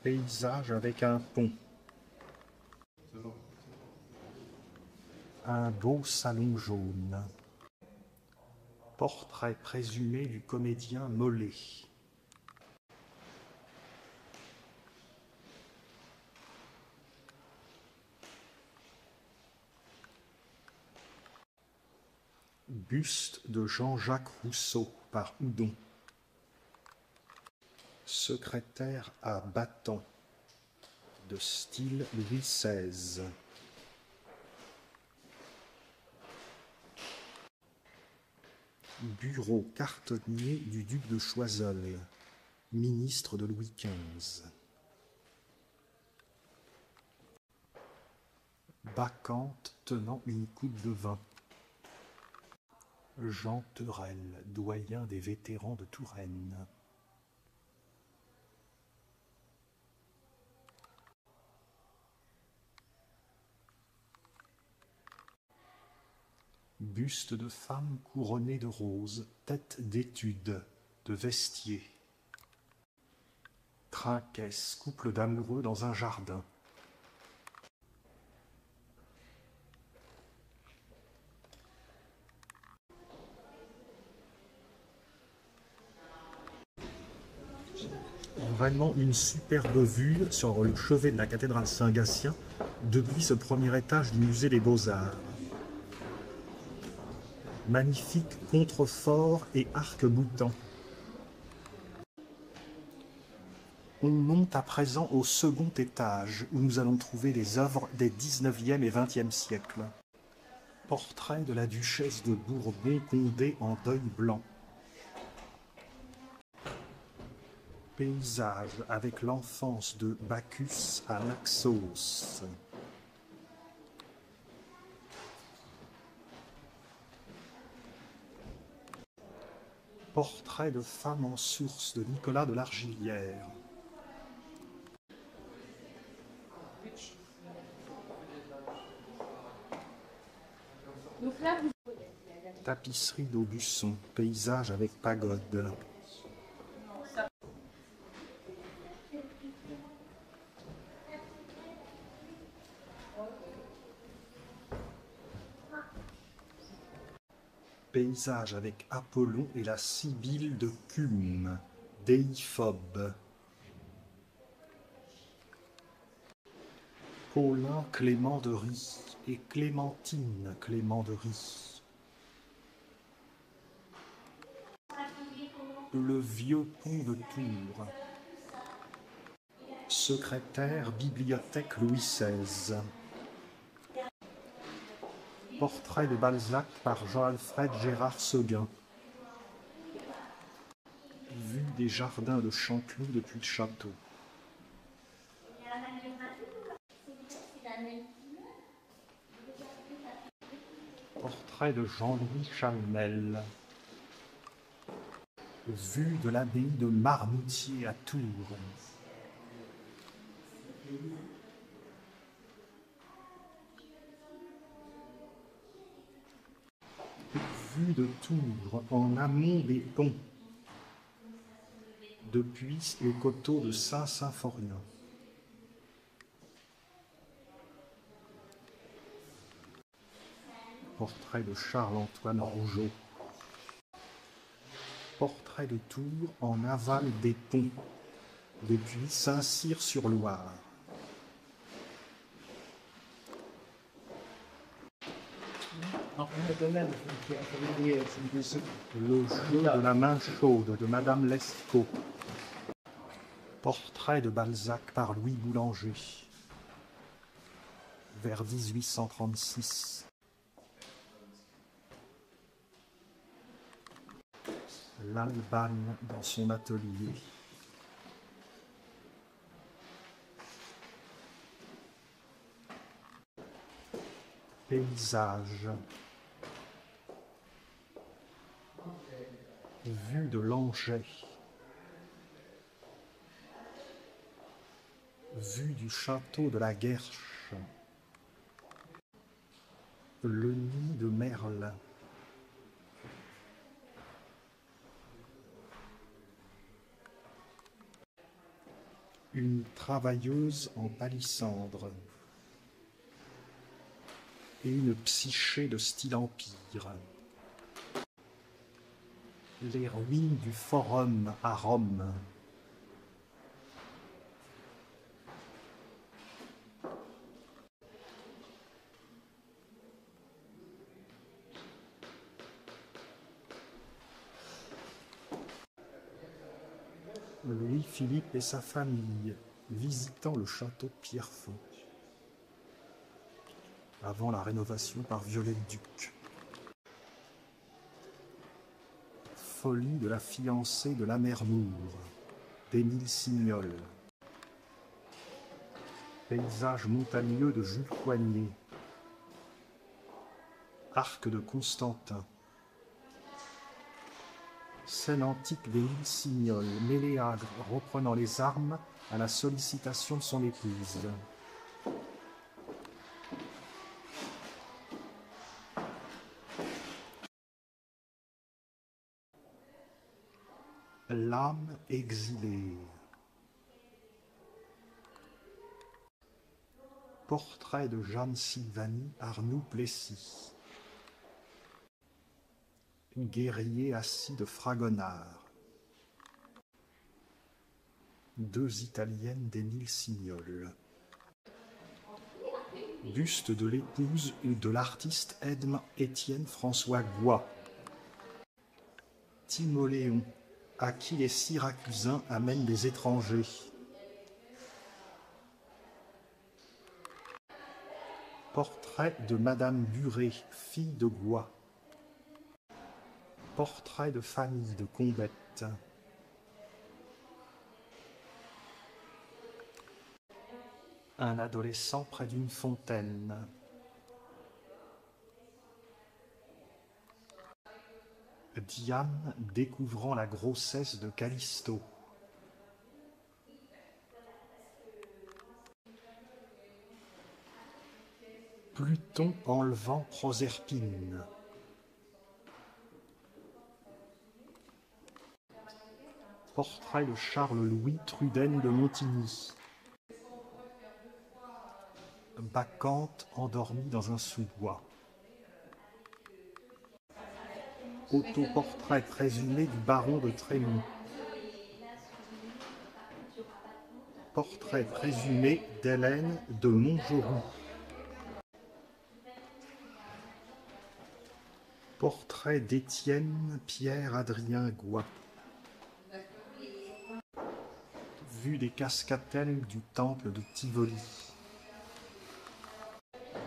Paysage avec un pont. Un beau salon jaune. Portrait présumé du comédien Molé. Buste de Jean-Jacques Rousseau par Houdon. Secrétaire à bâton de style Louis XVI. Bureau cartonnier du duc de Choiseul, ministre de Louis XV. Bacchante tenant une coupe de vin. Jean Terel, doyen des vétérans de Touraine. Buste de femme couronnée de roses, tête d'étude, de Vestier. Trinquesse, couple d'amoureux dans un jardin. Vraiment une superbe vue sur le chevet de la cathédrale Saint-Gatien depuis ce premier étage du musée des Beaux-Arts. Magnifique contrefort et arc-boutant. On monte à présent au second étage où nous allons trouver les œuvres des 19e et 20e siècles. Portrait de la duchesse de Bourbon-Condé en deuil blanc. Paysage avec l'enfance de Bacchus à Naxos. Portrait de femme en source de Nicolas de Largillière. Tapisserie d'Aubusson, paysage avec pagode. Paysage avec Apollon et la Sibylle de Cume, déiphobe. Paulin Clément de Rie et Clémentine Clément de Rie. Le vieux pont de Tours. Secrétaire Bibliothèque Louis XVI. Portrait de Balzac par Jean-Alfred Gérard Seguin. Vue des jardins de Chanteloup depuis le château. Portrait de Jean-Louis Chalmel. Vue de l'abbaye de Marmoutier à Tours. Vue de Tours en amont des ponts, depuis le coteau de Saint-Symphorien. Portrait de Charles-Antoine Rougeau. Portrait de Tours en aval des ponts, depuis Saint-Cyr-sur-Loire. Le jeu de la main chaude de Madame Lescaut. Portrait de Balzac par Louis Boulanger. Vers 1836. L'Albane dans son atelier. Paysage. Vue de Langeais. Vue du château de la Guerche. Le nid de Merle. Une travailleuse en palissandre. Et une psyché de style empire. Les ruines du Forum à Rome. Louis-Philippe et sa famille visitant le château de Pierrefonds avant la rénovation par Viollet-le-Duc. Folie de la fiancée de la Mermour d'Émile Signol. Paysage montagneux de Jules Coignet. Arc de Constantin. Scène antique d'Émile Signol, Méléagre reprenant les armes à la sollicitation de son épouse. L'âme exilée. Portrait de Jeanne Sylvanie, Arnoux Plessis. Guerrier assis de Fragonard. Deux italiennes d'Émile Signol. Buste de l'épouse de l'artiste Étienne François Goy. Timoléon, à qui les Syracusains amènent des étrangers. Portrait de Madame Buret, fille de Goy. Portrait de famille de Combette. Un adolescent près d'une fontaine. Diane découvrant la grossesse de Callisto. Pluton enlevant Proserpine. Portrait de Charles-Louis Trudaine de Montigny. Bacchante endormie dans un sous-bois. Autoportrait présumé du baron de Trémont. Portrait présumé d'Hélène de Montgeroux. Portrait d'Étienne Pierre-Adrien Goy. Vue des cascatelles du temple de Tivoli.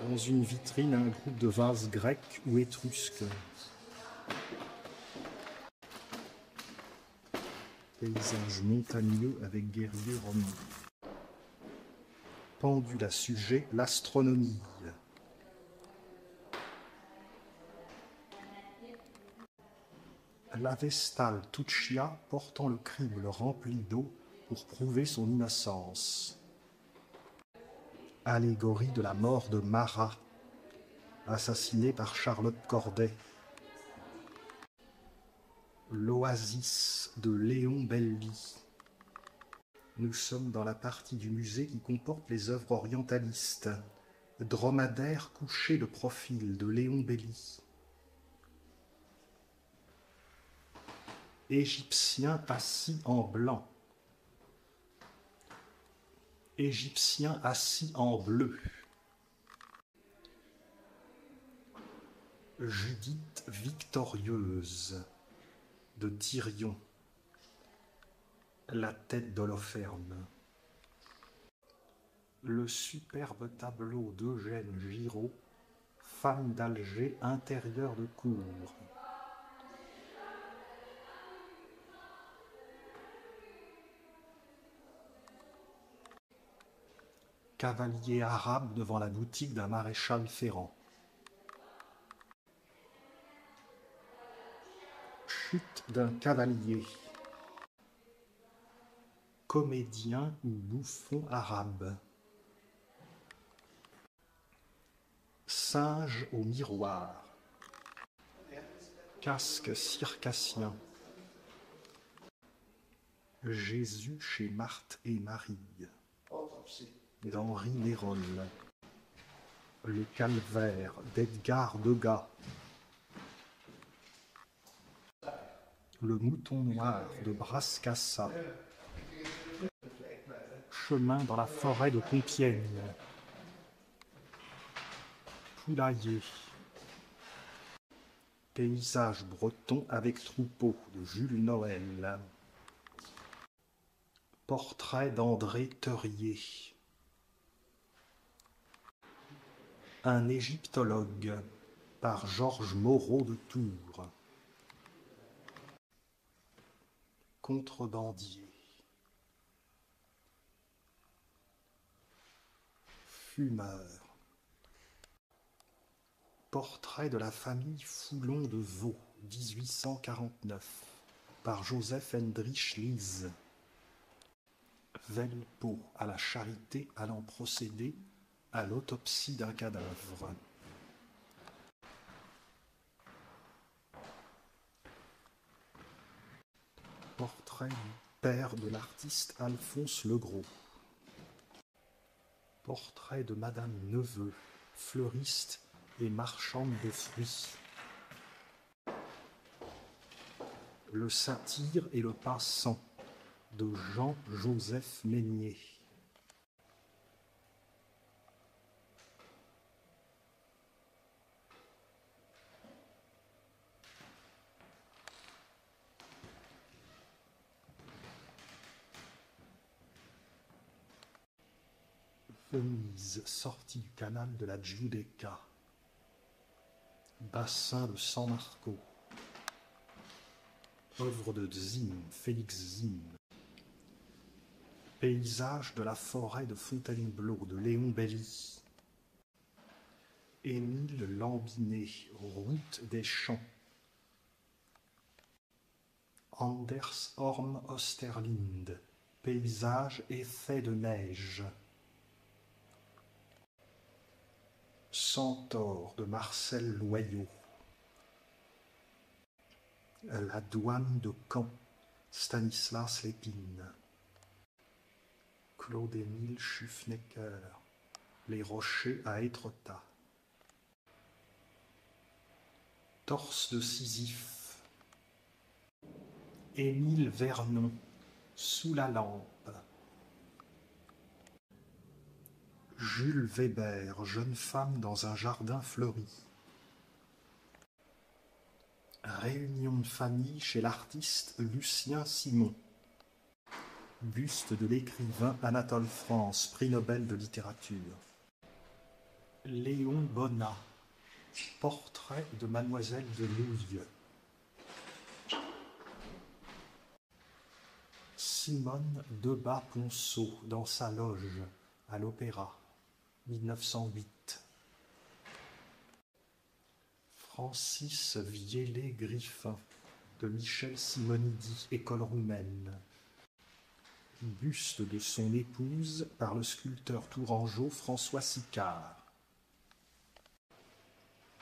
Dans une vitrine, un groupe de vases grecs ou étrusques. Paysage montagneux avec guerriers romains. Pendule à sujet, l'astronomie. La Vestale Tuccia portant le crible rempli d'eau pour prouver son innocence. Allégorie de la mort de Marat, assassinée par Charlotte Corday. L'Oasis de Léon Belly. Nous sommes dans la partie du musée qui comporte les œuvres orientalistes. Dromadaire couché de profil de Léon Belly. Égyptien assis en blanc. Égyptien assis en bleu. Judith victorieuse de Tyrion, la tête d'Holoferne. Le superbe tableau d'Eugène Giraud, femme d'Alger, intérieur de cour. Cavalier arabe devant la boutique d'un maréchal ferrant. Chute d'un cavalier. Comédien ou bouffon arabe. Singe au miroir. Casque circassien. Jésus chez Marthe et Marie. D'Henri Néron. Le calvaire d'Edgar Degas. Le mouton noir de Brascassa. Chemin dans la forêt de Compiègne. Poulailler. Paysage breton avec troupeau de Jules Noël. Portrait d'André Theuriet. Un égyptologue par Georges Moreau de Tours. Contrebandier. Fumeur. Portrait de la famille Foulon de Vaux, 1849, par Joseph Hendrich Lise. Velpeau à la Charité allant procéder à l'autopsie d'un cadavre. Portrait du père de l'artiste Alphonse Legros. Portrait de Madame Neveu, fleuriste et marchande de fruits. Le satyre et le passant de Jean-Joseph Meignet. Venise, sortie du canal de la Giudecca. Bassin de San Marco. Œuvre de Zim, Félix Zim. Paysage de la forêt de Fontainebleau de Léon Belly. Émile Lambinet, Route des Champs. Anders Orm Osterlind, Paysage effet de neige. Centaure de Marcel Loyau. La douane de Caen, Stanislas Lépine. Claude-Émile Schuffnecker, Les Rochers à Étretat. Torse de Sisyphe. Émile Vernon, Sous la lampe. Jules Weber, jeune femme dans un jardin fleuri. Réunion de famille chez l'artiste Lucien Simon. Buste de l'écrivain Anatole France, prix Nobel de littérature. Léon Bonnat, portrait de Mademoiselle de Nouilles. Simone Debat-Ponceau dans sa loge à l'Opéra, 1908. Francis Viellé-Griffin de Michel Simonidi, école roumaine. Buste de son épouse par le sculpteur tourangeau François Sicard.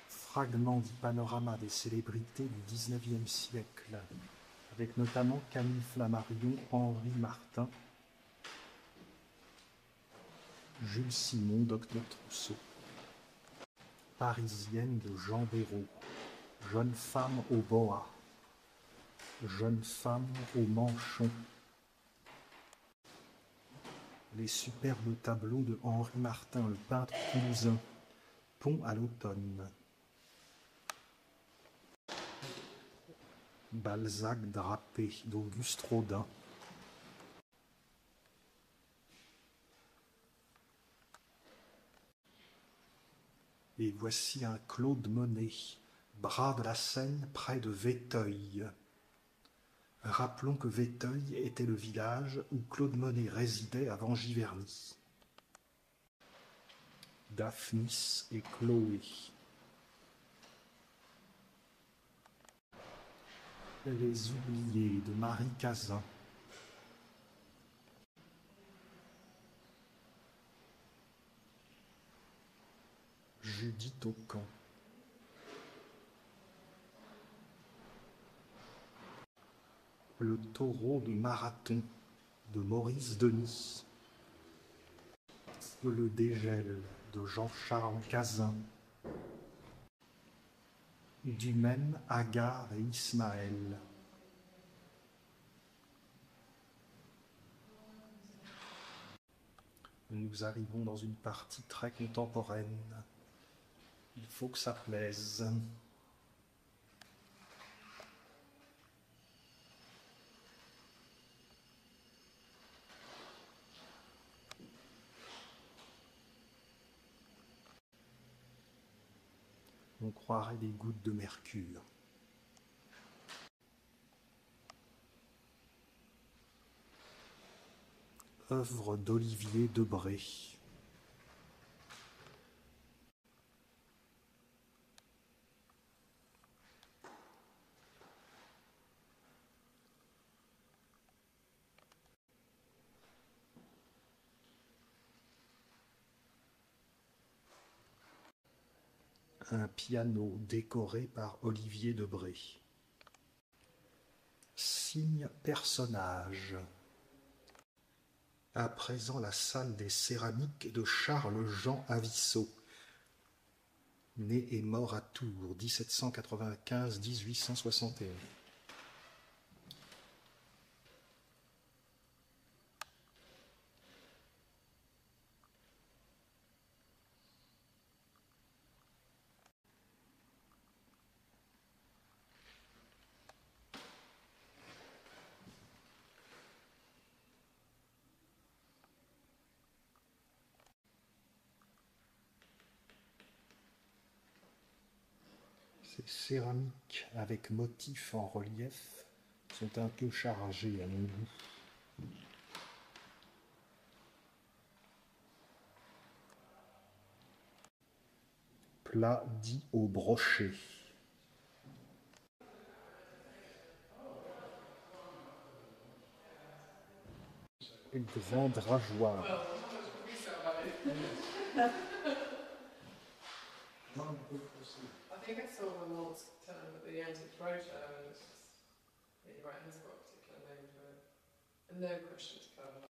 Fragment du panorama des célébrités du XIXe siècle, avec notamment Camille Flammarion, Henri Martin, Jules Simon, Docteur Trousseau. Parisienne de Jean Béraud, jeune femme au boa, jeune femme au manchon. Les superbes tableaux de Henri Martin, le peintre toulousain, Pont à l'automne. Balzac drapé d'Auguste Rodin. Et voici un Claude Monet, bras de la Seine près de Véteuil. Rappelons que Véteuil était le village où Claude Monet résidait avant Giverny. Daphnis et Chloé. Les oubliés de Marie Cazin. Judith Aucan. Le taureau de Marathon de Maurice Denis. Le dégel de Jean-Charles Cazin. Du même Agar et Ismaël. Nous arrivons dans une partie très contemporaine. Il faut que ça plaise. On croirait des gouttes de mercure. Œuvre d'Olivier Debré. Un piano décoré par Olivier Debré. Signe personnage. À présent la salle des céramiques de Charles-Jean Avissot. Né et mort à Tours, 1795-1861. Ces céramiques avec motifs en relief sont un peu chargées à mon goût. Plat dit au brochet. Une grande rageoire. I think I saw one once at the Antiques Roadshow and it's just, yeah, you're right, it hasn't got a particular name to it. And no questions covered.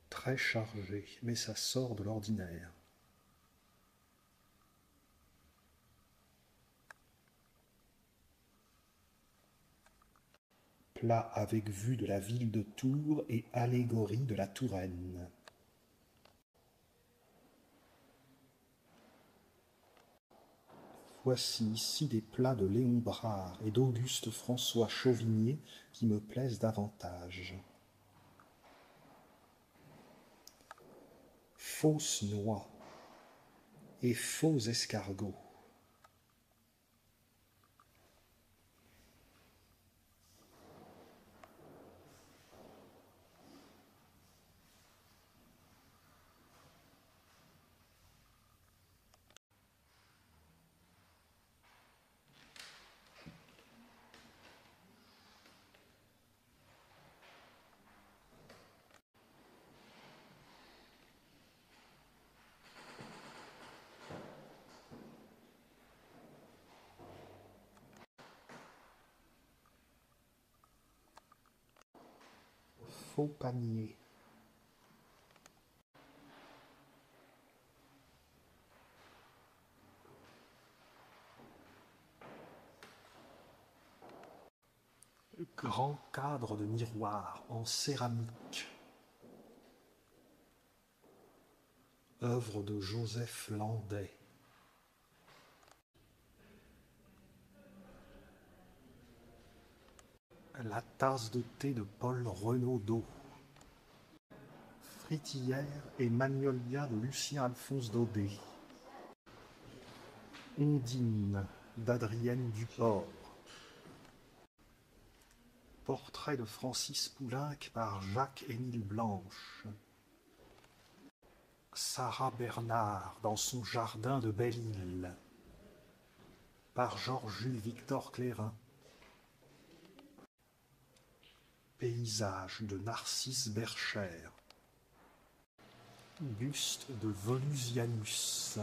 Très chargé, mais ça sort de l'ordinaire. Plat avec vue de la ville de Tours et allégorie de la Touraine. Voici ici des plats de Léon Brard et d'Auguste François Chauvigné qui me plaisent davantage. Fausse noix et faux escargots. faux panier. Grand cadre de miroir en céramique. Œuvre de Joseph Landais. La tasse de thé de Paul Renaudot. Fritillère et magnolia de Lucien-Alphonse Daudet. Ondine d'Adrienne Duport. Portrait de Francis Poulenc par Jacques-Émile Blanche. Sarah Bernard dans son jardin de Belle-Île par Georges-Jules Victor Clairin. Paysage de Narcisse Bercher. Buste de Volusianus.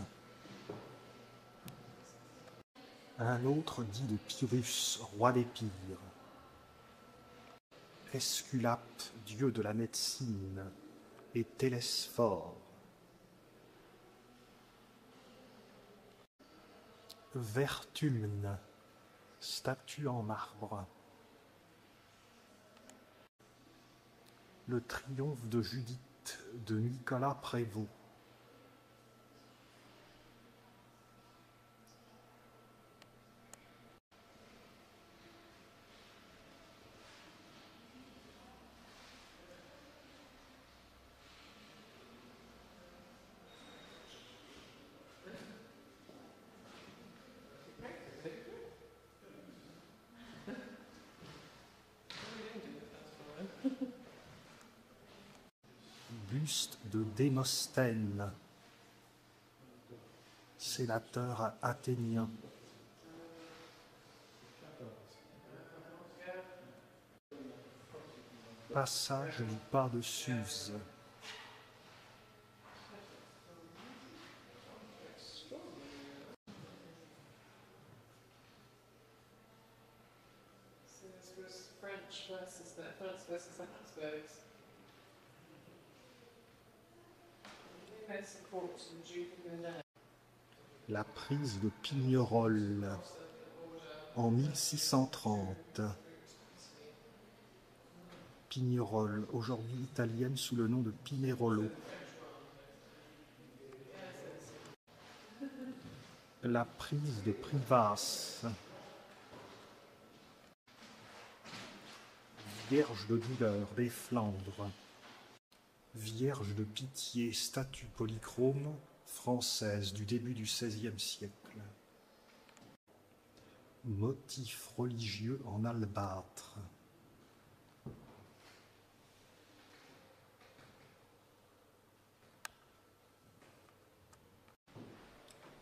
Un autre dit de Pyrrhus, roi d'Épire. Esculape, dieu de la médecine, et Télesphore. Vertumne, statue en marbre. Le triomphe de Judith de Nicolas Prévost. Buste de Démosthène, sénateur athénien. Passage du pas de Suse. So this was France versus the Habsburgs. Who supports the Duke of Milan? La prise de Pignerol en 1630. Pignerol, aujourd'hui italienne sous le nom de Pinerolo. La prise de Privas. Vierge de douleur des Flandres. Vierge de pitié, statue polychrome française du début du XVIe siècle. Motif religieux en albâtre.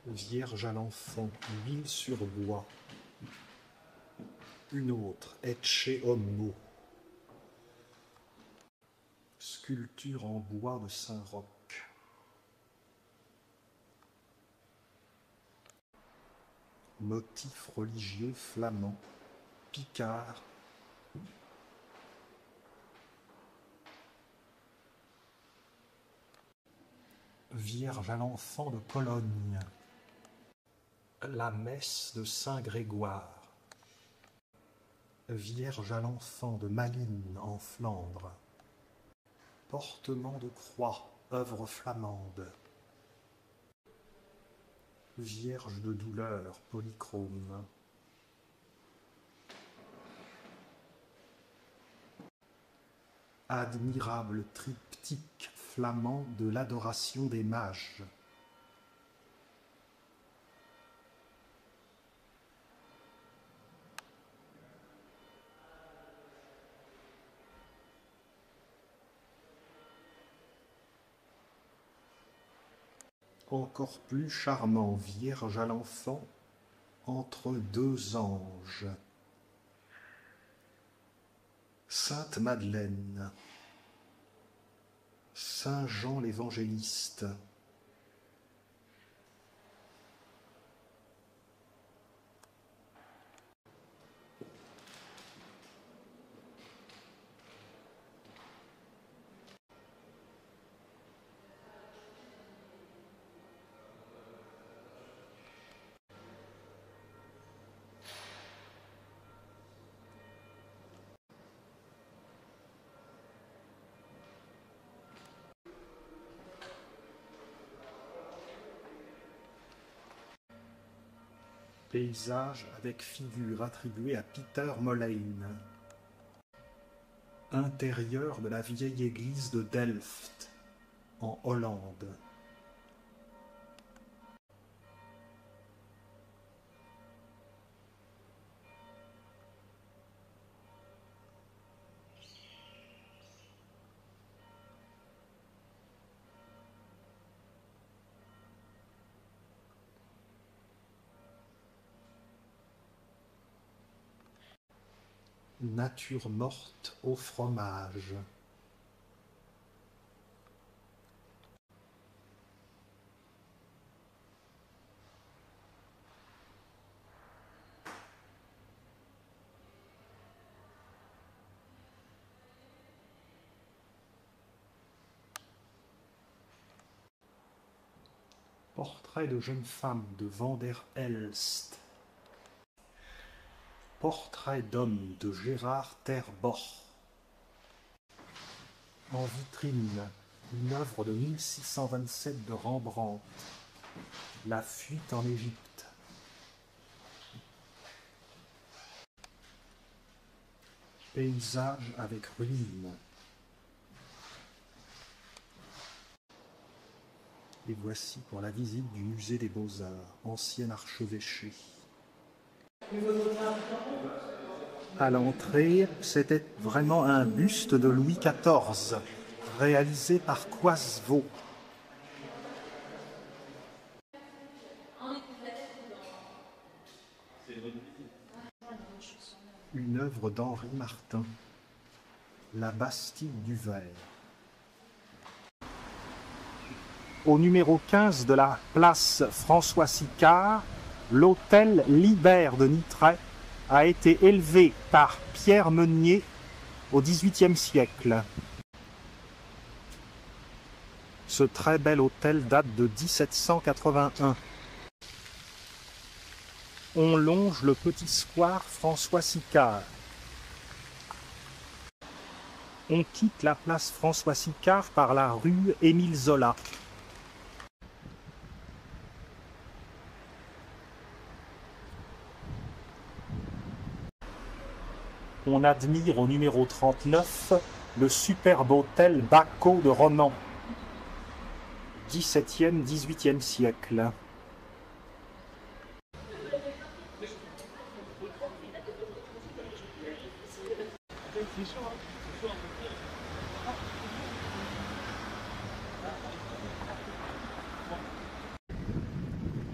Vierge à l'enfant, huile sur bois. Une autre, Ecce Homo. Sculpture en bois de Saint-Roch. Motif religieux flamand, Picard. Vierge à l'enfant de Cologne. La messe de Saint-Grégoire. Vierge à l'enfant de Malines en Flandre. Portement de croix, œuvre flamande. Vierge de douleur, polychrome. Admirable triptyque flamand de l'adoration des mages. Encore plus charmant, Vierge à l'enfant, entre deux anges. Sainte Madeleine, Saint Jean l'Évangéliste. Paysage avec figure attribuée à Peter Molyneux. Intérieur de la vieille église de Delft, en Hollande. Nature morte au fromage. Portrait de jeune femme de Van der Helst. Portrait d'homme de Gérard ter Borch. En vitrine, une œuvre de 1627 de Rembrandt. La fuite en Égypte. Paysage avec ruines. Et voici pour la visite du musée des Beaux-Arts, ancien archevêché. À l'entrée, c'était vraiment un buste de Louis XIV, réalisé par Coisevaux. Une œuvre d'Henri Martin, La Bastille du Verre. Au numéro 15 de la place François-Sicard, l'hôtel Libert de Nitray a été élevé par Pierre Meunier au XVIIIe siècle. Ce très bel hôtel date de 1781. On longe le petit square François-Sicard. On quitte la place François-Sicard par la rue Émile Zola. On admire au numéro 39 le superbe hôtel Bacot de Romans, XVIIe, XVIIIe siècle.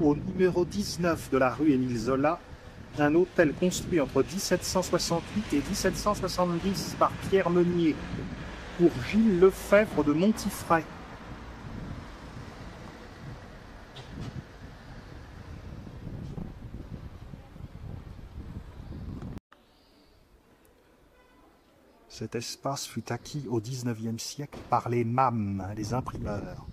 Au numéro 19 de la rue Émile Zola, un hôtel construit entre 1768 et 1770 par Pierre Meunier pour Gilles Lefebvre de Montifray. Cet espace fut acquis au XIXe siècle par les MAM, les imprimeurs.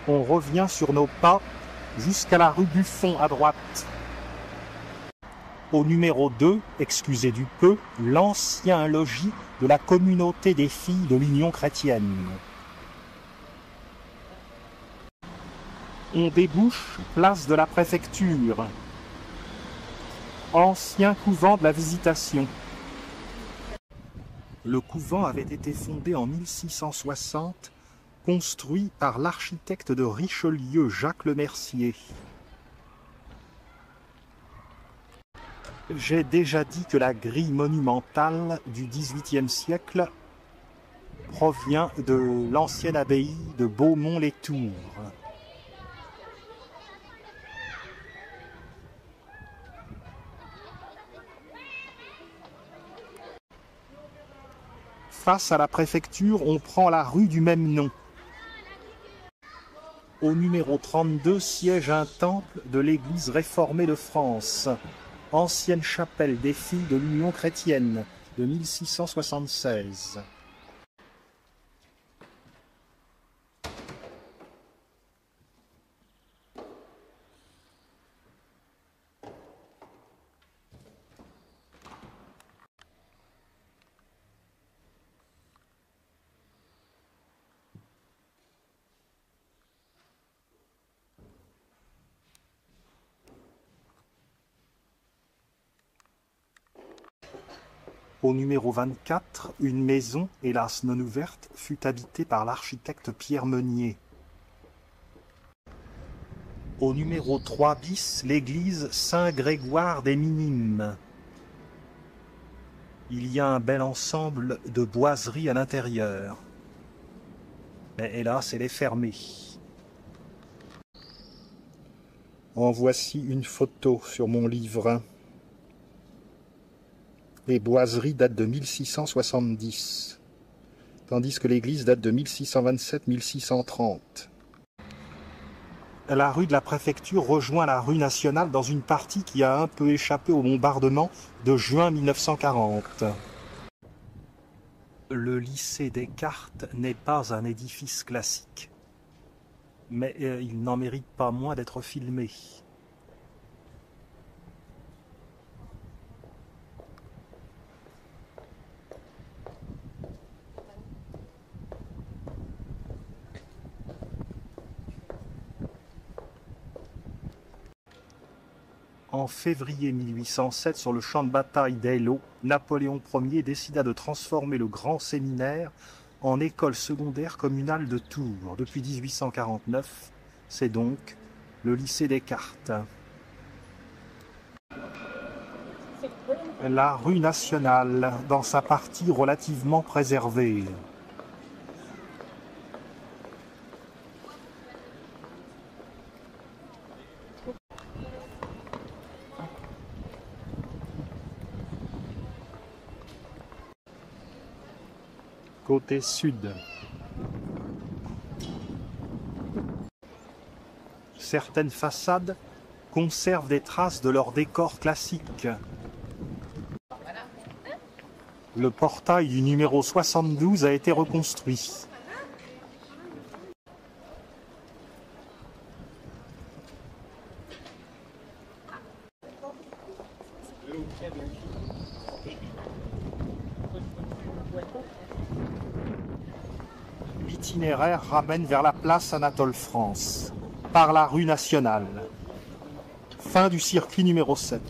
On revient sur nos pas jusqu'à la rue Buffon à droite. Au numéro 2, excusez du peu, l'ancien logis de la communauté des filles de l'Union chrétienne. On débouche place de la préfecture. Ancien couvent de la Visitation. Le couvent avait été fondé en 1660, construit par l'architecte de Richelieu, Jacques Le Mercier. J'ai déjà dit que la grille monumentale du XVIIIe siècle provient de l'ancienne abbaye de Beaumont-les-Tours. Face à la préfecture, on prend la rue du même nom. Au numéro 32 siège un temple de l'Église réformée de France, ancienne chapelle des filles de l'Union chrétienne de 1676. Au numéro 24, une maison, hélas non ouverte, fut habitée par l'architecte Pierre Meunier. Au numéro 3 bis, l'église Saint-Grégoire des Minimes. Il y a un bel ensemble de boiseries à l'intérieur. Mais hélas, elle est fermée. En voici une photo sur mon livre. Les boiseries datent de 1670, tandis que l'église date de 1627-1630. La rue de la Préfecture rejoint la rue nationale dans une partie qui a un peu échappé au bombardement de juin 1940. Le lycée Descartes n'est pas un édifice classique, mais il n'en mérite pas moins d'être filmé. En février 1807, sur le champ de bataille d'Eylau, Napoléon Ier décida de transformer le grand séminaire en école secondaire communale de Tours. Depuis 1849, c'est donc le lycée Descartes. La rue nationale, dans sa partie relativement préservée. Côté sud. Certaines façades conservent des traces de leur décor classique. Le portail du numéro 72 a été reconstruit. L'itinéraire ramène vers la place Anatole France, par la rue nationale. Fin du circuit numéro 7.